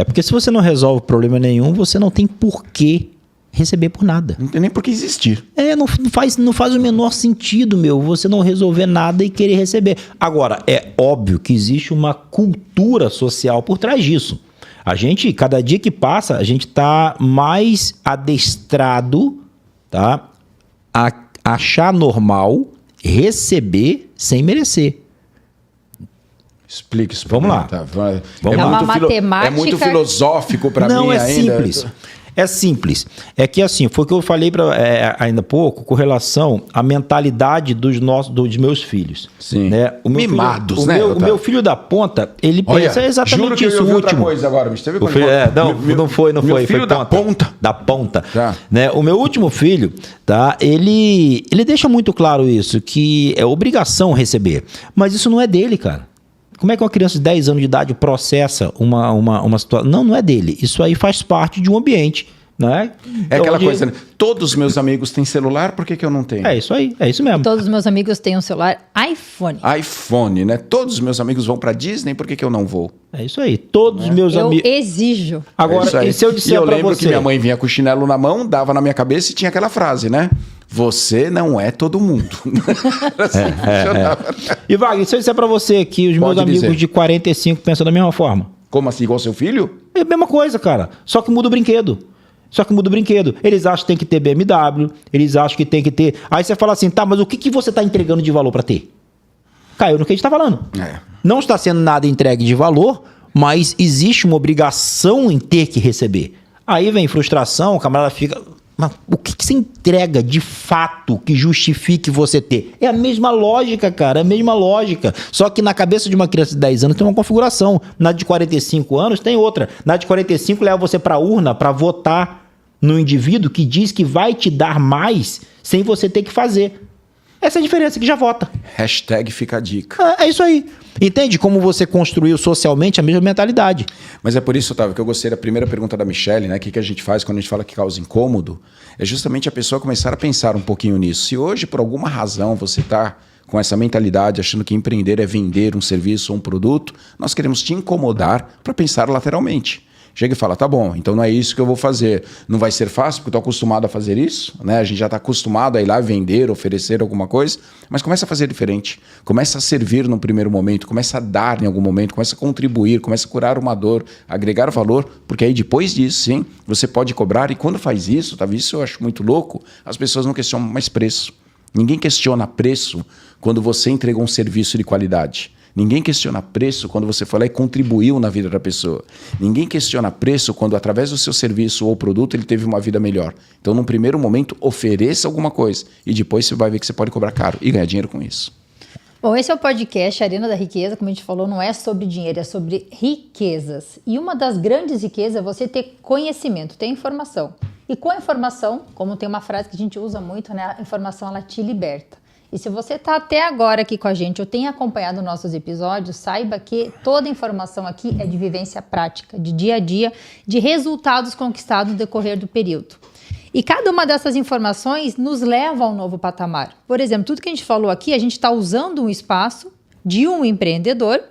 Porque se você não resolve problema nenhum, você não tem porquê receber por nada. Não tem nem por que existir. Não faz o menor sentido, você não resolver nada e querer receber. Agora, é óbvio que existe uma cultura social por trás disso. A gente, cada dia que passa, a gente está mais adestrado, tá, a achar normal receber sem merecer. Explique isso. Vamos lá. Tá. Vamos lá. Matemática... É muito filosófico para mim ainda. Não, é simples. É simples. É que assim, foi o que eu falei ainda há pouco com relação à mentalidade dos meus filhos. Sim. Né? Mimados, filho, né? O meu filho da ponta, ele pensa exatamente juro que isso. Eu vi outra último. coisa agora, não foi. Meu filho foi da ponta. Da ponta. Tá. Né? O meu último filho, tá? Ele deixa muito claro isso, que é obrigação receber. Mas isso não é dele, cara. Como é que uma criança de 10 anos de idade processa uma situação? Não é dele. Isso aí faz parte de um ambiente. Né? É aquela coisa, né? Todos os meus amigos têm celular, por que eu não tenho? É isso aí, é isso mesmo. Todos os meus amigos têm um celular iPhone. iPhone, né? Todos os meus amigos vão pra Disney, por que eu não vou? É isso aí, todos os meus amigos... Eu exijo. Agora, e se eu disser pra você... Eu lembro que minha mãe vinha com o chinelo na mão, dava na minha cabeça e tinha aquela frase, né? Você não é todo mundo. Assim funcionava. E Wagner, se eu disser pra você que os meus amigos de 45 pensam da mesma forma? Como assim, igual seu filho? É a mesma coisa, cara. Só que muda o brinquedo. Eles acham que tem que ter BMW, eles acham que tem que ter... Aí você fala assim, tá, mas o que você está entregando de valor para ter? Caiu no que a gente está falando. Não está sendo nada entregue de valor, mas existe uma obrigação em ter que receber. Aí vem frustração, o camarada fica... Mas o que você entrega de fato que justifique você ter? É a mesma lógica, cara, é a mesma lógica. Só que na cabeça de uma criança de 10 anos tem uma configuração. Na de 45 anos tem outra. Na de 45 leva você para a urna para votar. no indivíduo que diz que vai te dar mais sem você ter que fazer. Essa é a diferença, que já vota. Hashtag fica a dica. É isso aí. Entende como você construiu socialmente a mesma mentalidade? Mas é por isso, Otávio, que eu gostei da primeira pergunta da Michelle, né? O que a gente faz quando a gente fala que causa incômodo? É justamente a pessoa começar a pensar um pouquinho nisso. Se hoje, por alguma razão, você está com essa mentalidade, achando que empreender é vender um serviço ou um produto, nós queremos te incomodar para pensar lateralmente. Chega e fala, tá bom, então não é isso que eu vou fazer. Não vai ser fácil, porque eu estou acostumado a fazer isso, né? A gente já está acostumado a ir lá vender, oferecer alguma coisa, mas começa a fazer diferente. Começa a servir no primeiro momento, começa a dar em algum momento, começa a contribuir, começa a curar uma dor, agregar valor, porque aí depois disso, sim, você pode cobrar. E quando faz isso, tá? Isso eu acho muito louco, as pessoas não questionam mais preço. Ninguém questiona preço quando você entregou um serviço de qualidade. Ninguém questiona preço quando você foi lá e contribuiu na vida da pessoa. Ninguém questiona preço quando, através do seu serviço ou produto, ele teve uma vida melhor. Então, num primeiro momento, ofereça alguma coisa e depois você vai ver que você pode cobrar caro e ganhar dinheiro com isso. Bom, esse é o podcast Arena da Riqueza. Como a gente falou, não é sobre dinheiro, é sobre riquezas. E uma das grandes riquezas é você ter conhecimento, ter informação. E com a informação, como tem uma frase que a gente usa muito, né? A informação, ela te liberta. E se você está até agora aqui com a gente ou tem acompanhado nossos episódios, saiba que toda informação aqui é de vivência prática, de dia a dia, de resultados conquistados no decorrer do período. E cada uma dessas informações nos leva a um novo patamar. Por exemplo, tudo que a gente falou aqui, a gente está usando um espaço de um empreendedor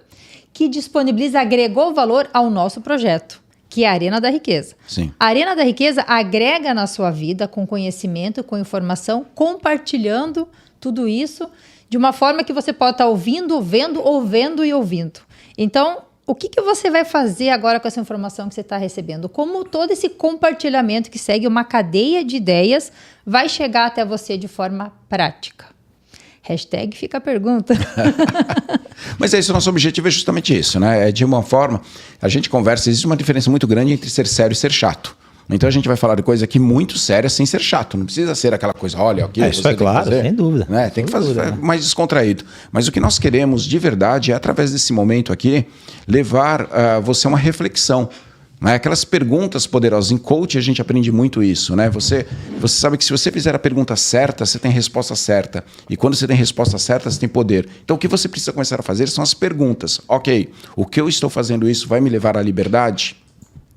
que disponibiliza, agregou valor ao nosso projeto, que é a Arena da Riqueza. Sim. A Arena da Riqueza agrega na sua vida com conhecimento, com informação, compartilhando tudo isso de uma forma que você pode estar ouvindo, vendo e ouvindo. Então, o que você vai fazer agora com essa informação que você está recebendo? Como todo esse compartilhamento que segue uma cadeia de ideias vai chegar até você de forma prática? Hashtag fica a pergunta. Mas é isso, nosso objetivo é justamente isso, né? É de uma forma, a gente conversa, existe uma diferença muito grande entre ser sério e ser chato. Então a gente vai falar de coisa aqui muito séria sem ser chato. Não precisa ser aquela coisa, olha, aqui isso é claro, sem dúvida. Né? Tem que fazer mais descontraído. Mas o que nós queremos de verdade é, através desse momento aqui, levar você a uma reflexão. Né? Aquelas perguntas poderosas. Em coach a gente aprende muito isso. Né? Você sabe que se você fizer a pergunta certa, você tem a resposta certa. E quando você tem a resposta certa, você tem poder. Então o que você precisa começar a fazer são as perguntas. Ok, o que eu estou fazendo isso vai me levar à liberdade?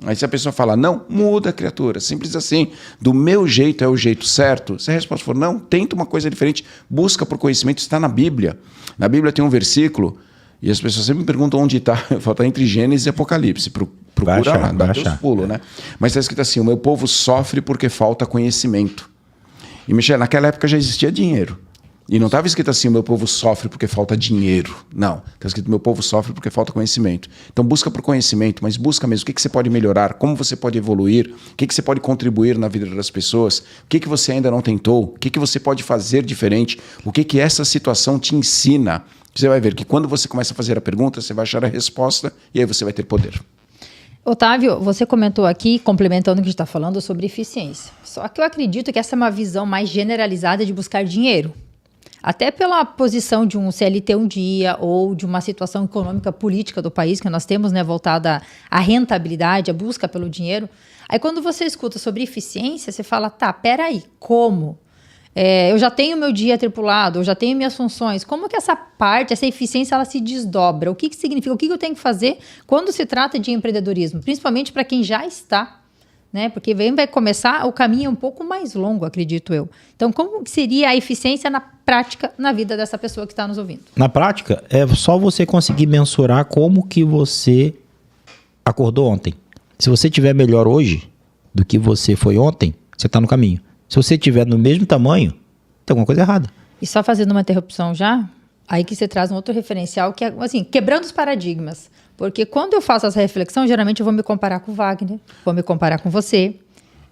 Aí se a pessoa fala, não, muda, criatura, simples assim, do meu jeito é o jeito certo. Se a resposta for não, tenta uma coisa diferente, busca por conhecimento, está na Bíblia. Na Bíblia tem um versículo, e as pessoas sempre me perguntam onde está, falta entre Gênesis e Apocalipse, procura lá, dá teus pulos, né? Mas está escrito assim, o meu povo sofre porque falta conhecimento. E, Michel, naquela época já existia dinheiro. E não estava escrito assim, o meu povo sofre porque falta dinheiro. Não, está escrito, meu povo sofre porque falta conhecimento. Então busca por conhecimento, mas busca mesmo o que você pode melhorar, como você pode evoluir, o que você pode contribuir na vida das pessoas, o que você ainda não tentou, o que você pode fazer diferente, o que essa situação te ensina. Você vai ver que quando você começa a fazer a pergunta, você vai achar a resposta e aí você vai ter poder. Otávio, você comentou aqui, complementando o que a gente está falando, sobre eficiência. Só que eu acredito que essa é uma visão mais generalizada de buscar dinheiro. Até pela posição de um CLT um dia ou de uma situação econômica política do país que nós temos, né, voltada à rentabilidade, à busca pelo dinheiro. Aí quando você escuta sobre eficiência, você fala, tá, peraí, como? Eu já tenho meu dia tripulado, eu já tenho minhas funções. Como que essa parte, essa eficiência, ela se desdobra? O que significa? O que eu tenho que fazer quando se trata de empreendedorismo? Principalmente para quem já está, né? Porque vai começar, o caminho é um pouco mais longo, acredito eu. Então, como seria a eficiência na prática na vida dessa pessoa que está nos ouvindo? Na prática, é só você conseguir mensurar como que você acordou ontem. Se você estiver melhor hoje do que você foi ontem, você está no caminho. Se você estiver no mesmo tamanho, tem alguma coisa errada. E só fazendo uma interrupção já, aí que você traz um outro referencial, que é assim, quebrando os paradigmas. Porque quando eu faço essa reflexão, geralmente eu vou me comparar com o Wagner, vou me comparar com você.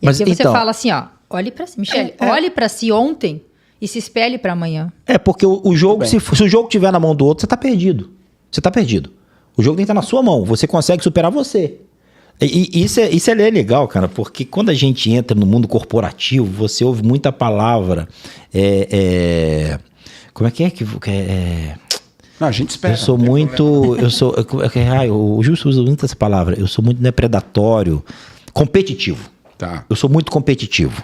E mas aqui você fala assim, ó, olhe para si, Michele, olhe para si ontem e se espelhe para amanhã. Porque o jogo, se o jogo estiver na mão do outro, você está perdido. Você está perdido. O jogo tem que estar na sua mão, você consegue superar você. E isso é legal, cara, porque quando a gente entra no mundo corporativo, você ouve muita palavra. Como é que é? Não, a gente espera. Eu sou muito. O Justo usa muito essa palavra. Eu sou muito predatório, competitivo. Tá. Eu sou muito competitivo.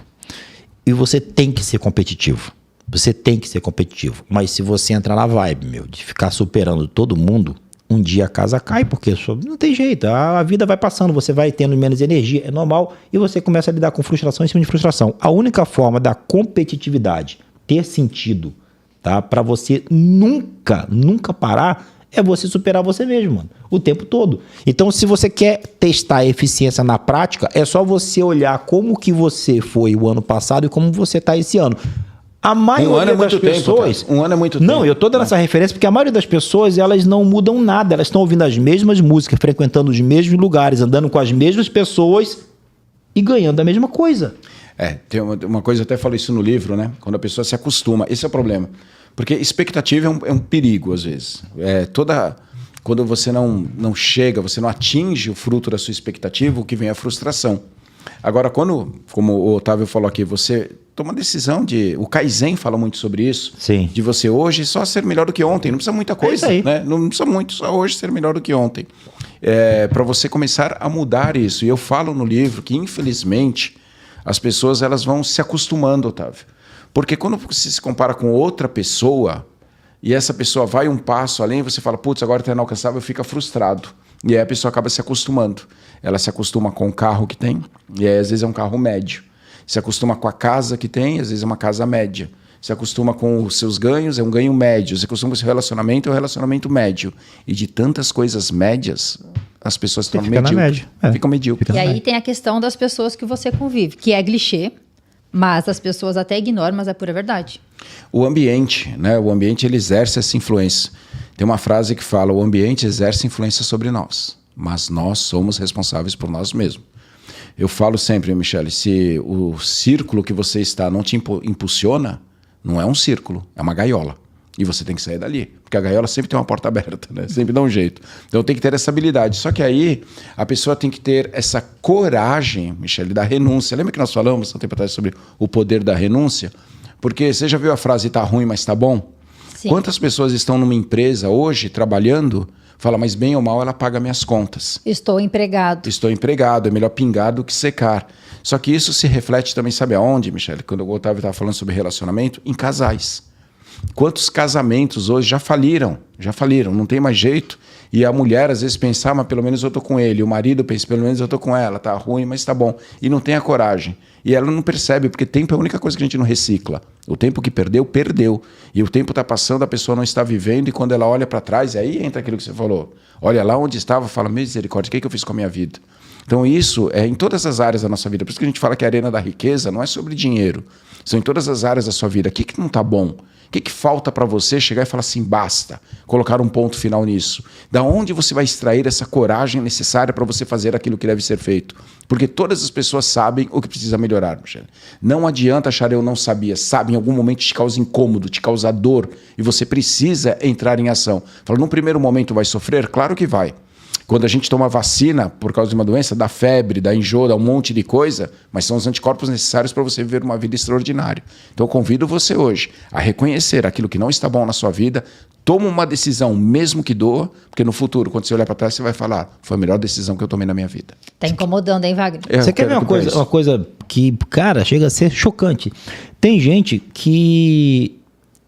E você tem que ser competitivo. Você tem que ser competitivo. Mas se você entrar na vibe, de ficar superando todo mundo, um dia a casa cai, porque não tem jeito. A vida vai passando, você vai tendo menos energia, é normal, e você começa a lidar com frustração em cima de frustração. A única forma da competitividade ter sentido, tá, para você nunca parar, é você superar você mesmo, mano, o tempo todo. Então, se você quer testar a eficiência na prática, é só você olhar como que você foi o ano passado e como você tá esse ano. A maioria das pessoas... Um ano é muito tempo. Não, eu tô dando essa referência porque a maioria das pessoas, elas não mudam nada. Elas estão ouvindo as mesmas músicas, frequentando os mesmos lugares, andando com as mesmas pessoas e ganhando a mesma coisa. Tem uma coisa, eu até falo isso no livro, né? Quando a pessoa se acostuma. Esse é o problema. Porque expectativa é um perigo, às vezes. Quando você não chega, você não atinge o fruto da sua expectativa, o que vem é a frustração. Agora, como o Otávio falou aqui, você toma decisão de... O Kaizen fala muito sobre isso. Sim. De você hoje só ser melhor do que ontem. Não precisa muita coisa. É isso aí. Né? Não precisa muito, só hoje ser melhor do que ontem. Para você começar a mudar isso. E eu falo no livro que, infelizmente, as pessoas elas vão se acostumando, Otávio. Porque quando você se compara com outra pessoa e essa pessoa vai um passo além, você fala, putz, agora está inalcançável, fica frustrado. E aí a pessoa acaba se acostumando. Ela se acostuma com o carro que tem, e aí às vezes é um carro médio. Se acostuma com a casa que tem, às vezes é uma casa média. Se acostuma com os seus ganhos, é um ganho médio. Se acostuma com o seu relacionamento, é um relacionamento médio. E de tantas coisas médias, as pessoas ficam medíocres. Ficam medíocres. E aí tem a questão das pessoas que você convive, que é clichê, mas as pessoas até ignoram, mas é pura verdade. O ambiente, né? O ambiente ele exerce essa influência. Tem uma frase que fala, o ambiente exerce influência sobre nós, mas nós somos responsáveis por nós mesmos. Eu falo sempre, Michele, se o círculo que você está não te impulsiona, não é um círculo, é uma gaiola. E você tem que sair dali, porque a gaiola sempre tem uma porta aberta, né? Sempre dá um jeito. Então tem que ter essa habilidade. Só que aí a pessoa tem que ter essa coragem, Michele, da renúncia. Lembra que nós falamos há um tempo atrás sobre o poder da renúncia? Porque você já viu a frase, tá ruim, mas tá bom? Sim. Quantas pessoas estão numa empresa hoje, trabalhando, fala, mas bem ou mal ela paga minhas contas. Estou empregado, É melhor pingar do que secar. Só que isso se reflete também, sabe aonde, Michele? Quando o Otávio estava falando sobre relacionamento, em casais. Quantos casamentos hoje já faliram, não tem mais jeito. E a mulher às vezes pensa, mas pelo menos eu tô com ele. O marido pensa, pelo menos eu tô com ela, tá ruim, mas tá bom. E não tem a coragem. E ela não percebe, porque tempo é a única coisa que a gente não recicla. O tempo que perdeu, perdeu. E o tempo tá passando, a pessoa não está vivendo, e quando ela olha para trás, aí entra aquilo que você falou. Olha lá onde estava, fala, misericórdia, o que eu fiz com a minha vida? Então isso é em todas as áreas da nossa vida. Por isso que a gente fala que a arena da riqueza não é sobre dinheiro. São em todas as áreas da sua vida. O que não tá bom? O que falta para você chegar e falar assim, basta, colocar um ponto final nisso? Da onde você vai extrair essa coragem necessária para você fazer aquilo que deve ser feito? Porque todas as pessoas sabem o que precisa melhorar, Michele. Não adianta achar eu não sabia. Sabe, em algum momento te causa incômodo, te causa dor, e você precisa entrar em ação. Fala, num primeiro momento vai sofrer? Claro que vai. Quando a gente toma vacina por causa de uma doença, dá febre, dá enjoo, dá um monte de coisa, mas são os anticorpos necessários para você viver uma vida extraordinária. Então eu convido você hoje a reconhecer aquilo que não está bom na sua vida, toma uma decisão, mesmo que doa, porque no futuro, quando você olhar para trás, você vai falar, foi a melhor decisão que eu tomei na minha vida. Tá incomodando, hein, Wagner? Você quer ver uma coisa que, cara, chega a ser chocante? Tem gente que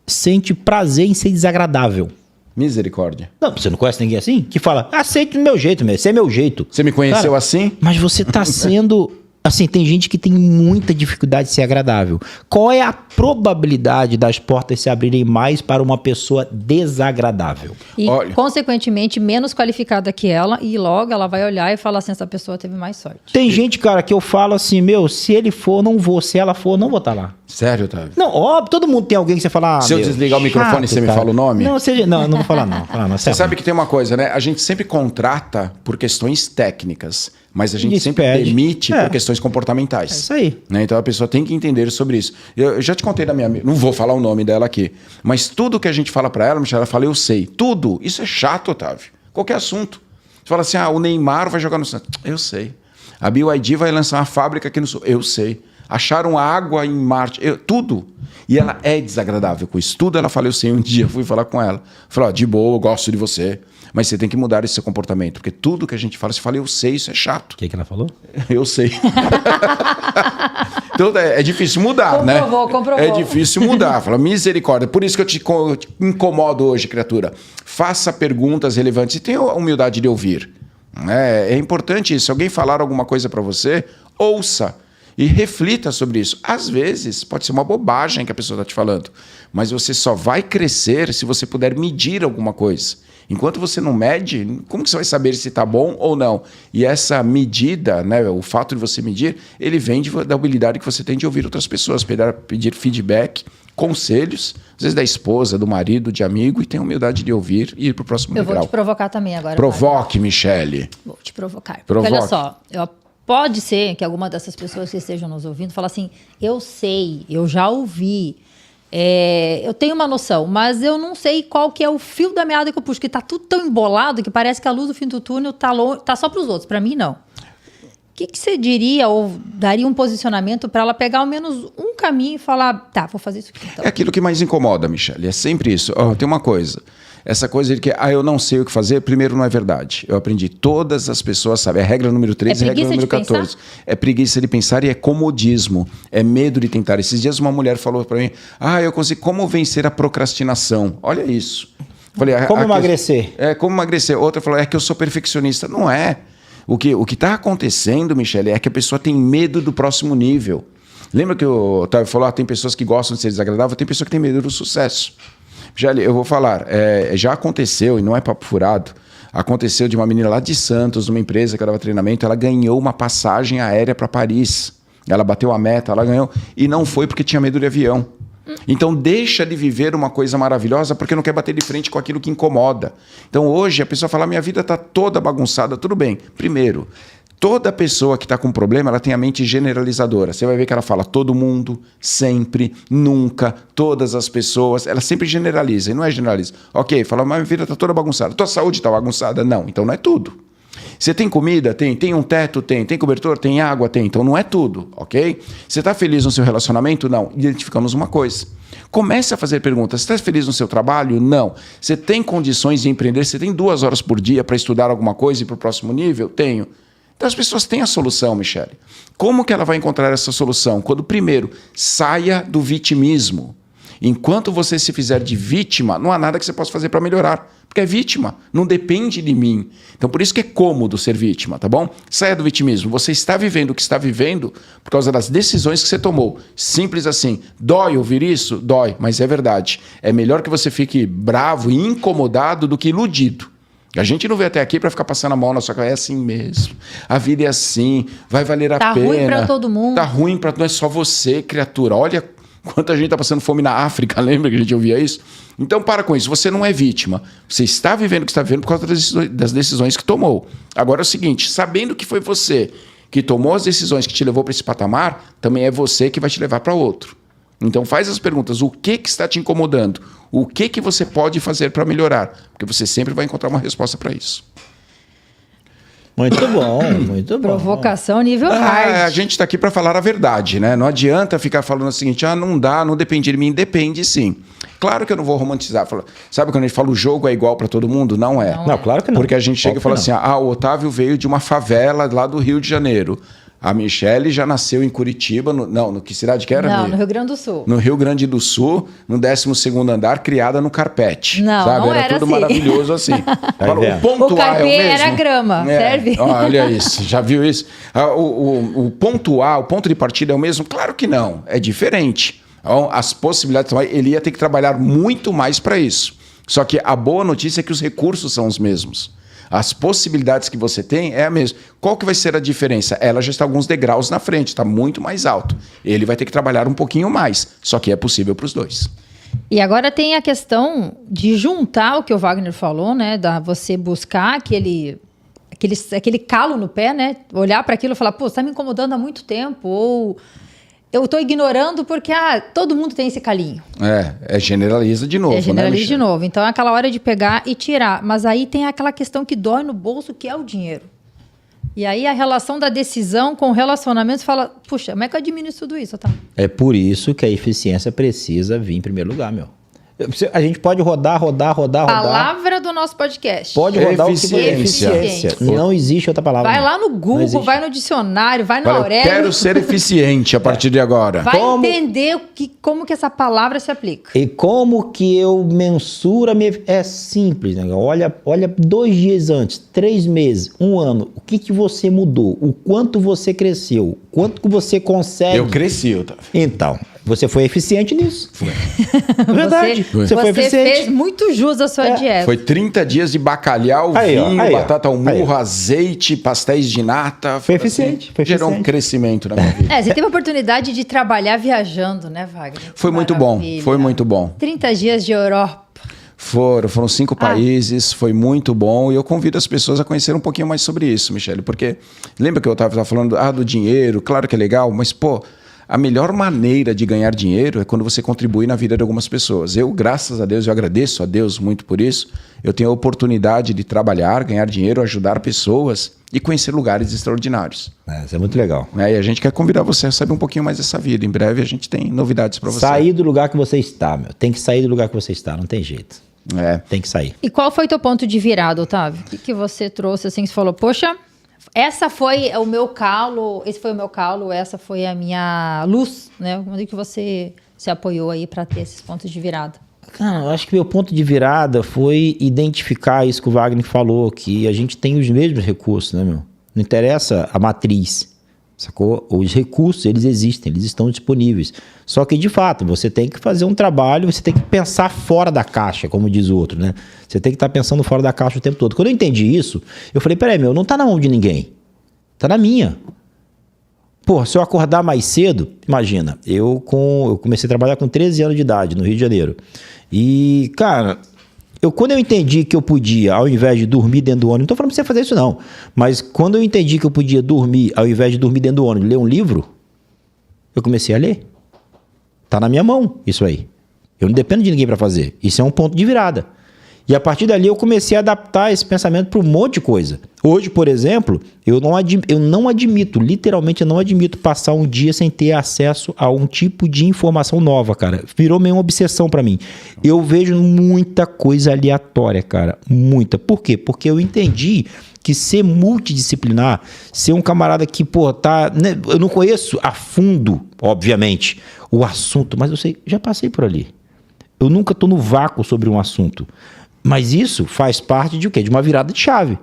sente prazer em ser desagradável. Misericórdia. Não, você não conhece ninguém assim? Que fala, aceito do meu jeito, esse é meu jeito. Você me conheceu, cara, assim? Mas você tá sendo... Assim, tem gente que tem muita dificuldade de ser agradável. Qual é a probabilidade das portas se abrirem mais para uma pessoa desagradável? E, consequentemente, menos qualificada que ela, e logo ela vai olhar e falar assim, essa pessoa teve mais sorte. Tem gente, cara, que eu falo assim, se ele for, não vou. Se ela for, não vou estar lá. Sério, Otávio? Não, óbvio, todo mundo tem alguém que você fala... Se eu desligar o microfone, você me fala o nome? Não, não vou falar não. Você sabe que tem uma coisa, né? A gente sempre contrata por questões técnicas, mas a gente sempre demite por questões comportamentais. É isso aí. Né? Então a pessoa tem que entender sobre isso. Eu já te contei da minha amiga, não vou falar o nome dela aqui, mas tudo que a gente fala pra ela, Michele, ela fala, eu sei. Tudo. Isso é chato, Otávio. Qualquer assunto. Você fala assim, o Neymar vai jogar no Santos. Eu sei. A BYD vai lançar uma fábrica aqui no Sul. Eu sei. Acharam água em Marte, tudo. E ela é desagradável com isso. Tudo ela fala, eu sei. Um dia eu fui falar com ela. Falei, de boa, eu gosto de você. Mas você tem que mudar esse seu comportamento. Porque tudo que a gente fala, você fala, eu sei, isso é chato. O que ela falou? Eu sei. Então é difícil mudar, né? Comprovou. É difícil mudar. Fala, misericórdia. Por isso que eu te incomodo hoje, criatura. Faça perguntas relevantes e tenha a humildade de ouvir. É importante isso. Se alguém falar alguma coisa para você, ouça. E reflita sobre isso. Às vezes, pode ser uma bobagem que a pessoa está te falando, mas você só vai crescer se você puder medir alguma coisa. Enquanto você não mede, como que você vai saber se está bom ou não? E essa medida, né, o fato de você medir, ele vem da habilidade que você tem de ouvir outras pessoas, pedir feedback, conselhos, às vezes da esposa, do marido, de amigo, e ter a humildade de ouvir e ir para o próximo Eu degrau. vou te provocar também agora. Provoque, Michele. Vou te provocar. Provoque. Porque olha só, pode ser que alguma dessas pessoas que estejam nos ouvindo fale assim, eu sei, eu já ouvi, eu tenho uma noção, mas eu não sei qual que é o fio da meada que eu puxo, que tá tudo tão embolado que parece que a luz do fim do túnel tá só para os outros, para mim não. O que você diria ou daria um posicionamento para ela pegar ao menos um caminho e falar, tá, vou fazer isso aqui então? É aquilo que mais incomoda, Michele, é sempre isso. Tem uma coisa, essa coisa de que eu não sei o que fazer, primeiro não é verdade. Eu aprendi, todas as pessoas sabem, é a regra número 13 e a regra número 14. É preguiça de pensar e é comodismo, é medo de tentar. Esses dias uma mulher falou para mim, eu consigo, como vencer a procrastinação? Olha isso. Falei, como emagrecer? Como emagrecer. Outra falou, é que eu sou perfeccionista. Não é. O que está acontecendo, Michele, é que a pessoa tem medo do próximo nível. Lembra que o Otávio falou, tem pessoas que gostam de ser desagradável, tem pessoa que tem medo do sucesso. Michele, eu vou falar, já aconteceu, e não é papo furado, aconteceu de uma menina lá de Santos, numa empresa que dava treinamento, ela ganhou uma passagem aérea para Paris. Ela bateu a meta, ela ganhou, e não foi porque tinha medo de avião. Então deixa de viver uma coisa maravilhosa porque não quer bater de frente com aquilo que incomoda. Então hoje a pessoa fala, minha vida está toda bagunçada, tudo bem. Primeiro, toda pessoa que está com problema, ela tem a mente generalizadora. Você vai ver que ela fala todo mundo, sempre, nunca, todas as pessoas. Ela sempre generaliza e não é generaliza. Ok, fala, mas minha vida está toda bagunçada. Tua saúde está bagunçada? Não, então não é tudo. Você tem comida? Tem. Tem um teto? Tem. Tem cobertor? Tem água? Tem. Então não é tudo, ok? Você está feliz no seu relacionamento? Não. Identificamos uma coisa. Comece a fazer perguntas. Você está feliz no seu trabalho? Não. Você tem condições de empreender? Você tem 2 horas por dia para estudar alguma coisa e ir para o próximo nível? Tenho. Então as pessoas têm a solução, Michele. Como que ela vai encontrar essa solução? Quando, primeiro, saia do vitimismo. Enquanto você se fizer de vítima, não há nada que você possa fazer para melhorar. Porque é vítima, não depende de mim. Então por isso que é cômodo ser vítima, tá bom? Saia do vitimismo. Você está vivendo o que está vivendo por causa das decisões que você tomou. Simples assim. Dói ouvir isso? Dói, mas é verdade. É melhor que você fique bravo e incomodado do que iludido. A gente não veio até aqui para ficar passando a mão na sua cara. É assim mesmo. A vida é assim. Vai valer a pena. Tá ruim para todo mundo. Tá ruim para não é só você, criatura. Olha quanta gente está passando fome na África. Lembra que a gente ouvia isso? Então para com isso. Você não é vítima. Você está vivendo o que está vivendo por causa das decisões que tomou. Agora é o seguinte. Sabendo que foi você que tomou as decisões que te levou para esse patamar, também é você que vai te levar para outro. Então faz as perguntas, o que está te incomodando? O que você pode fazer para melhorar? Porque você sempre vai encontrar uma resposta para isso. Muito bom, muito bom. Provocação nível hard. A gente está aqui para falar a verdade, né? Não adianta ficar falando o seguinte, não dá, não depende de mim. Depende sim. Claro que eu não vou romantizar. Sabe quando a gente fala o jogo é igual para todo mundo? Não é. Não, claro que não. Porque a gente chega e fala assim, o Otávio veio de uma favela lá do Rio de Janeiro. A Michele já nasceu em Curitiba, que cidade que era? Não, no Rio Grande do Sul. No Rio Grande do Sul, no 12º andar, criada no carpete. Não, sabe? não era tudo assim. Maravilhoso assim. O ponto o A é o mesmo. era grama, serve? Olha isso, já viu isso? O ponto A, o ponto de partida é o mesmo? Claro que não, é diferente. Então, as possibilidades, ele ia ter que trabalhar muito mais para isso. Só que a boa notícia é que os recursos são os mesmos. As possibilidades que você tem é a mesma. Qual que vai ser a diferença? Ela já está alguns degraus na frente, está muito mais alto. Ele vai ter que trabalhar um pouquinho mais, só que é possível para os dois. E agora tem a questão de juntar o que o Wagner falou, né? Você buscar aquele calo no pé, né? Olhar para aquilo e falar, pô, você está me incomodando há muito tempo, ou eu estou ignorando porque todo mundo tem esse calinho. Generaliza de novo. Generaliza de novo. Então é aquela hora de pegar e tirar. Mas aí tem aquela questão que dói no bolso, que é o dinheiro. E aí a relação da decisão com o relacionamento, você fala, puxa, como é que eu administro tudo isso, tá? É por isso que a eficiência precisa vir em primeiro lugar, meu. A gente pode rodar. Palavra do nosso podcast. Pode rodar Eficiência. o que for eficiência. Não existe outra palavra. Vai não. lá no Google, vai no dicionário, vai na Olha, eu Aurélio. quero ser eficiente a partir de agora. Vai entender como que essa palavra se aplica. E como que eu mensuro a minha... É simples, né? Olha 2 dias antes, 3 meses, 1 ano. O que você mudou? O quanto você cresceu? O quanto que você consegue... Eu cresci, Otávio. Então, você foi eficiente nisso. Foi. Verdade. Você foi eficiente. fez muito jus à sua dieta. Foi 30 dias de bacalhau, vinho, batata ao murro, azeite, pastéis de nata. Foi eficiente. Assim, gerou um crescimento na minha vida. Você teve a oportunidade de trabalhar viajando, né, Wagner? Foi muito bom, foi muito bom. 30 dias de Europa. Foram 5 países, foi muito bom. E eu convido as pessoas a conhecer um pouquinho mais sobre isso, Michele. Porque lembra que eu estava falando do dinheiro, claro que é legal, mas, a melhor maneira de ganhar dinheiro é quando você contribui na vida de algumas pessoas. Eu, graças a Deus, eu agradeço a Deus muito por isso. Eu tenho a oportunidade de trabalhar, ganhar dinheiro, ajudar pessoas e conhecer lugares extraordinários. Isso é muito legal. E a gente quer convidar você a saber um pouquinho mais dessa vida. Em breve a gente tem novidades para você. Sair do lugar que você está, meu. Tem que sair do lugar que você está, não tem jeito. Tem que sair. E qual foi teu ponto de virada, Otávio? O que você trouxe assim, você falou, poxa... Essa foi o meu calo, esse foi o meu calo, essa foi a minha luz, né? Como é que você se apoiou aí para ter esses pontos de virada? Cara, eu acho que meu ponto de virada foi identificar isso que o Wagner falou, que a gente tem os mesmos recursos, né, meu? Não interessa a matriz, sacou? Os recursos, eles existem, eles estão disponíveis. Só que, de fato, você tem que fazer um trabalho, você tem que pensar fora da caixa, como diz o outro, né? Você tem que estar pensando fora da caixa o tempo todo. Quando eu entendi isso, eu falei, peraí, meu, não tá na mão de ninguém. Tá na minha. Se eu acordar mais cedo, imagina, eu comecei a trabalhar com 13 anos de idade no Rio de Janeiro. E, cara... Quando eu entendi que eu podia, ao invés de dormir dentro do ônibus, não estou falando para você fazer isso não, mas quando eu entendi que eu podia dormir, ao invés de dormir dentro do ônibus, ler um livro, eu comecei a ler. Tá na minha mão isso aí. Eu não dependo de ninguém para fazer. Isso é um ponto de virada. E a partir dali eu comecei a adaptar esse pensamento para um monte de coisa. Hoje, por exemplo, eu não admito, literalmente eu não admito passar um dia sem ter acesso a um tipo de informação nova, cara. Virou meio uma obsessão para mim. Eu vejo muita coisa aleatória, cara. Muita. Por quê? Porque eu entendi que ser multidisciplinar, ser um camarada que, né, eu não conheço a fundo, obviamente, o assunto, mas eu sei, já passei por ali. Eu nunca estou no vácuo sobre um assunto. Mas isso faz parte de o quê? De uma virada de chave.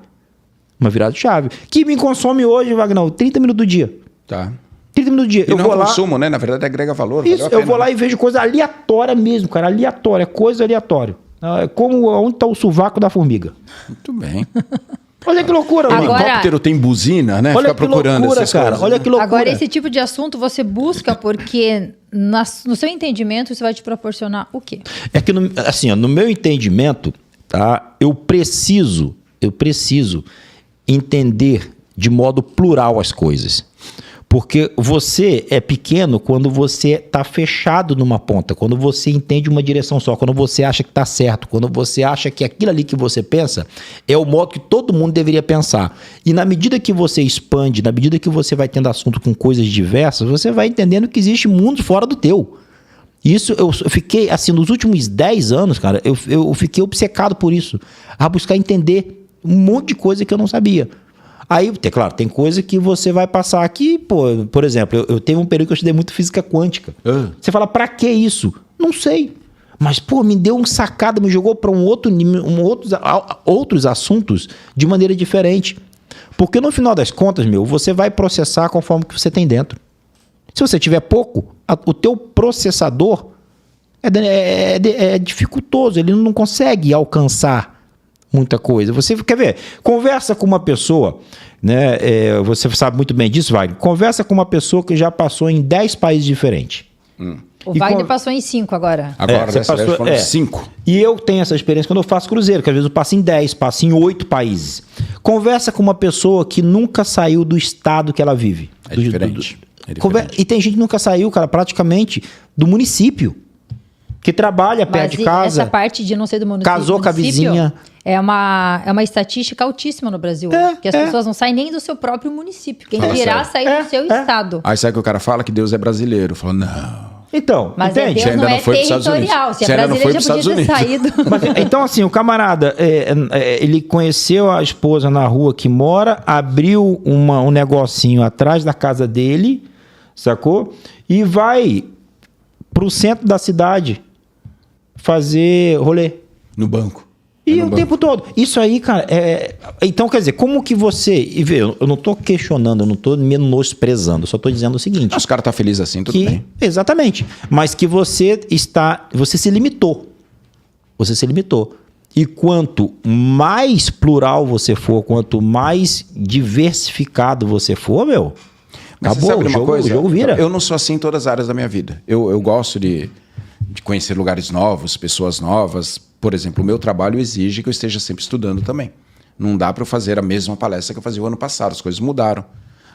Uma virada de chave. Que me consome hoje, Wagner, 30 minutos do dia. Tá. 30 minutos do dia. E não é consumo, né? Na verdade, agrega valor. Isso, eu vou lá e vejo coisa aleatória mesmo, cara. Aleatória, coisa aleatória. Como onde está o sovaco da formiga. Muito bem. Olha que loucura, mano. O helicóptero tem buzina, né? Olha Fica procurando loucura, essas cara. coisas. Olha que loucura. Agora, esse tipo de assunto você busca porque no seu entendimento isso vai te proporcionar o quê? É que, no meu entendimento, tá? Eu preciso entender de modo plural as coisas. Porque você é pequeno quando você está fechado numa ponta, quando você entende uma direção só, quando você acha que está certo, quando você acha que aquilo ali que você pensa é o modo que todo mundo deveria pensar. E na medida que você expande, na medida que você vai tendo assunto com coisas diversas, você vai entendendo que existe mundos fora do teu. Isso eu fiquei, assim, nos últimos 10 anos, cara, eu fiquei obcecado por isso, a buscar entender um monte de coisa que eu não sabia. Aí, claro, tem coisa que você vai passar aqui, por exemplo, eu tenho um período que eu estudei muito física quântica. Você fala, pra que isso? Não sei. Mas, me deu uma sacada, me jogou para outros assuntos de maneira diferente. Porque no final das contas, você vai processar conforme que você tem dentro. Se você tiver pouco, o teu processador é dificultoso, ele não consegue alcançar muita coisa. Você quer ver? Conversa com uma pessoa, né? Você sabe muito bem disso, Wagner. Conversa com uma pessoa que já passou em 10 países diferentes. O Wagner passou em 5 agora. Agora você passou em 5. E eu tenho essa experiência quando eu faço cruzeiro, que às vezes eu passo em 10, passo em 8 países. Conversa com uma pessoa que nunca saiu do estado que ela vive. É diferente. E tem gente que nunca saiu, cara, praticamente do município. que trabalha perto de casa. Essa parte de não ser do município. Casou com a vizinha. É uma estatística altíssima no Brasil. Que as pessoas não saem nem do seu próprio município. Quem dirá sair do seu estado. Aí sabe que o cara fala que Deus é brasileiro. Fala, não. Então, mas entende? Deus não é territorial. Se é brasileiro, já podia ter saído. Mas, então, assim, o camarada, ele conheceu a esposa na rua que mora, abriu um negocinho atrás da casa dele, sacou? E vai pro centro da cidade fazer rolê. No banco. E o tempo todo. Isso aí, cara, então, quer dizer, como que você... Eu não tô questionando, eu não tô menosprezando, eu só tô dizendo o seguinte... Os caras tá feliz assim, tudo bem. Exatamente. Mas que você se limitou. Você se limitou. E quanto mais plural você for, quanto mais diversificado você for, meu... Mas acabou, sabe uma coisa? O jogo vira. Eu não sou assim em todas as áreas da minha vida. Eu gosto de conhecer lugares novos, pessoas novas. Por exemplo, o meu trabalho exige que eu esteja sempre estudando também. Não dá para eu fazer a mesma palestra que eu fazia o ano passado. As coisas mudaram.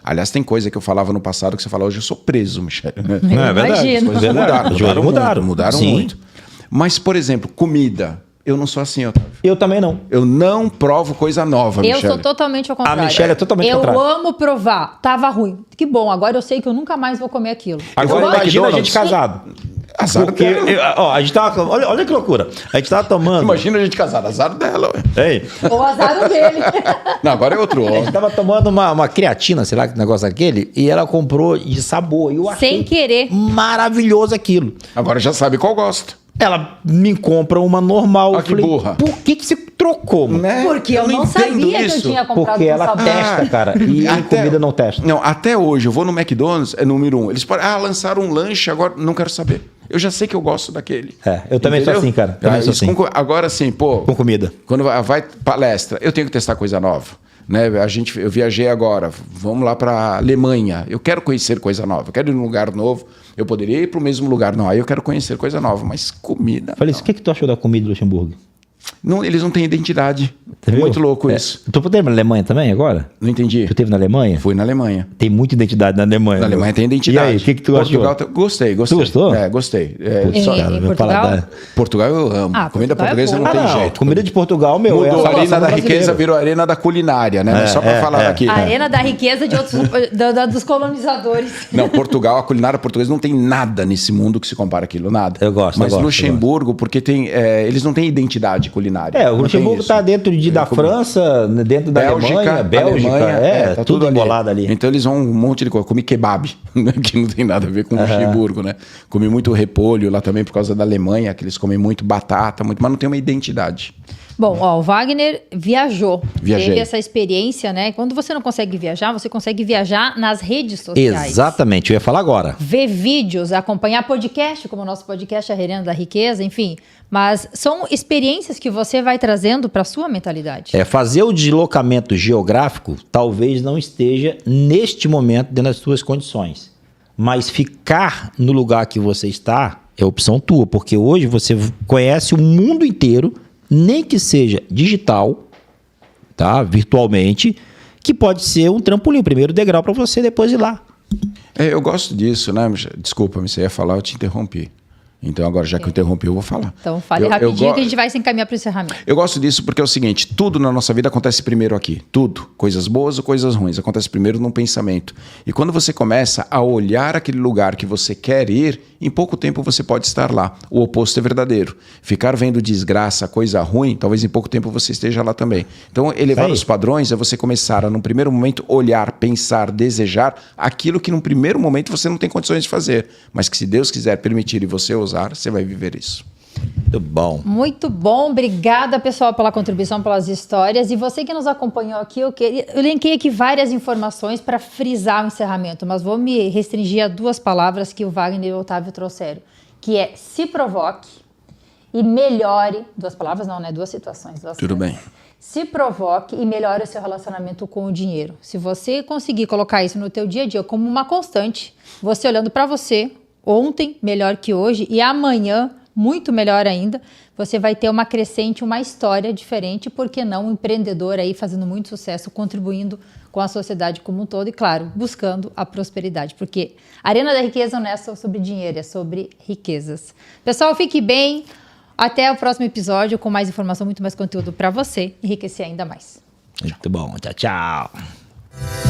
Aliás, tem coisa que eu falava no passado que você fala, hoje eu sou preso, Michele. É verdade. As coisas mudaram muito. Mas, por exemplo, comida. Eu não sou assim, Otávio. Eu também não. Eu não provo coisa nova, Michele. Eu sou totalmente ao contrário. A Michele é totalmente ao contrário. Eu amo provar. Tava ruim. Que bom, agora eu sei que eu nunca mais vou comer aquilo. Agora imagina a gente casado. Azar porque, a gente tava... Olha que loucura. A gente tava tomando... Imagina a gente casado. Azar dela, ué. Ei. Ou azar dele. Não, agora é outro. A gente tava tomando uma creatina, sei lá que negócio aquele, e ela comprou de sabor. E eu achei sem querer. Maravilhoso aquilo. Agora já sabe qual gosta. Ela me compra uma normal. Ah, que burra. Por que você trocou, mano? Né? Porque eu não sabia que eu tinha comprado. Porque ela sabor. testa, cara. E a comida não testa. Não, até hoje, eu vou no McDonald's, é número 1. Eles podem, lançaram um lanche, agora não quero saber. Eu já sei que eu gosto daquele. Eu também sou assim, cara. Também sou assim. Agora sim, pô. Com comida. Quando vai palestra, eu tenho que testar coisa nova. Né? Eu viajei agora, vamos lá para Alemanha. Eu quero conhecer coisa nova, eu quero ir num lugar novo. Eu poderia ir para o mesmo lugar, não. Aí eu quero conhecer coisa nova, mas comida. Falei, o que tu achou da comida do Luxemburgo? Não, eles não têm identidade. Viu? Muito louco isso. Tu teve na Alemanha também agora? Não entendi. Tu teve na Alemanha? Fui na Alemanha. Tem muita identidade na Alemanha. Na Alemanha tem identidade. E aí, o que tu Portugal, achou? Gostei. Tu gostou? Gostei. Portugal eu amo. Comida portuguesa não tem jeito. Comida de Portugal, meu. Mudou a Arena da Riqueza, virou a Arena da Culinária, né? Mas só para falar daqui. A Arena da Riqueza de outros, dos colonizadores. Não, Portugal, a culinária portuguesa não tem nada nesse mundo que se compara aquilo, nada. Eu gosto. Mas Luxemburgo, porque tem, eles não têm identidade culinária. O Luxemburgo está dentro da França, dentro da Alemanha, Bélgica, tá tudo embolado ali. Então eles vão um monte de coisa. Comi kebab, que não tem nada a ver com Luxemburgo, né? Comi muito repolho lá também por causa da Alemanha, que eles comem muito batata, mas não tem uma identidade. Bom, o Wagner viajou. Viajei. Teve essa experiência, né? Quando você não consegue viajar, você consegue viajar nas redes sociais. Exatamente, eu ia falar agora. Ver vídeos, acompanhar podcast, como o nosso podcast A Arena da Riqueza, enfim. Mas são experiências que você vai trazendo para a sua mentalidade. Fazer o deslocamento geográfico talvez não esteja, neste momento, dentro das suas condições. Mas ficar no lugar que você está é opção tua, porque hoje você conhece o mundo inteiro, nem que seja digital, tá? Virtualmente, que pode ser um trampolim, o primeiro degrau para você depois ir lá. Eu gosto disso, né? Desculpa, você ia falar, eu te interrompi. Então agora, já que eu interrompi, eu vou falar. Então fale rapidinho que a gente vai se encaminhar para o encerramento. Eu gosto disso porque é o seguinte, tudo na nossa vida acontece primeiro aqui. Tudo. Coisas boas ou coisas ruins. Acontece primeiro num pensamento. E quando você começa a olhar aquele lugar que você quer ir, em pouco tempo você pode estar lá. O oposto é verdadeiro. Ficar vendo desgraça, coisa ruim, talvez em pouco tempo você esteja lá também. Então elevar os padrões é você começar a, num primeiro momento, olhar, pensar, desejar aquilo que num primeiro momento você não tem condições de fazer. Mas que se Deus quiser permitir e você usar, você vai viver isso. Muito bom. Muito bom. Obrigada, pessoal, pela contribuição, pelas histórias. E você que nos acompanhou aqui, eu linkei aqui várias informações para frisar o encerramento, mas vou me restringir a 2 palavras que o Wagner e o Otávio trouxeram, que é se provoque e melhore. 2 palavras não, né? 2 situações. Tudo bem. Se provoque e melhore o seu relacionamento com o dinheiro. Se você conseguir colocar isso no teu dia a dia como uma constante, você olhando para você, ontem melhor que hoje e amanhã muito melhor ainda. Você vai ter uma crescente, uma história diferente, por que não um empreendedor aí fazendo muito sucesso, contribuindo com a sociedade como um todo e, claro, buscando a prosperidade, porque a Arena da Riqueza não é só sobre dinheiro, é sobre riquezas. Pessoal, fique bem. Até o próximo episódio com mais informação, muito mais conteúdo para você enriquecer ainda mais. Muito bom. Tchau, tchau.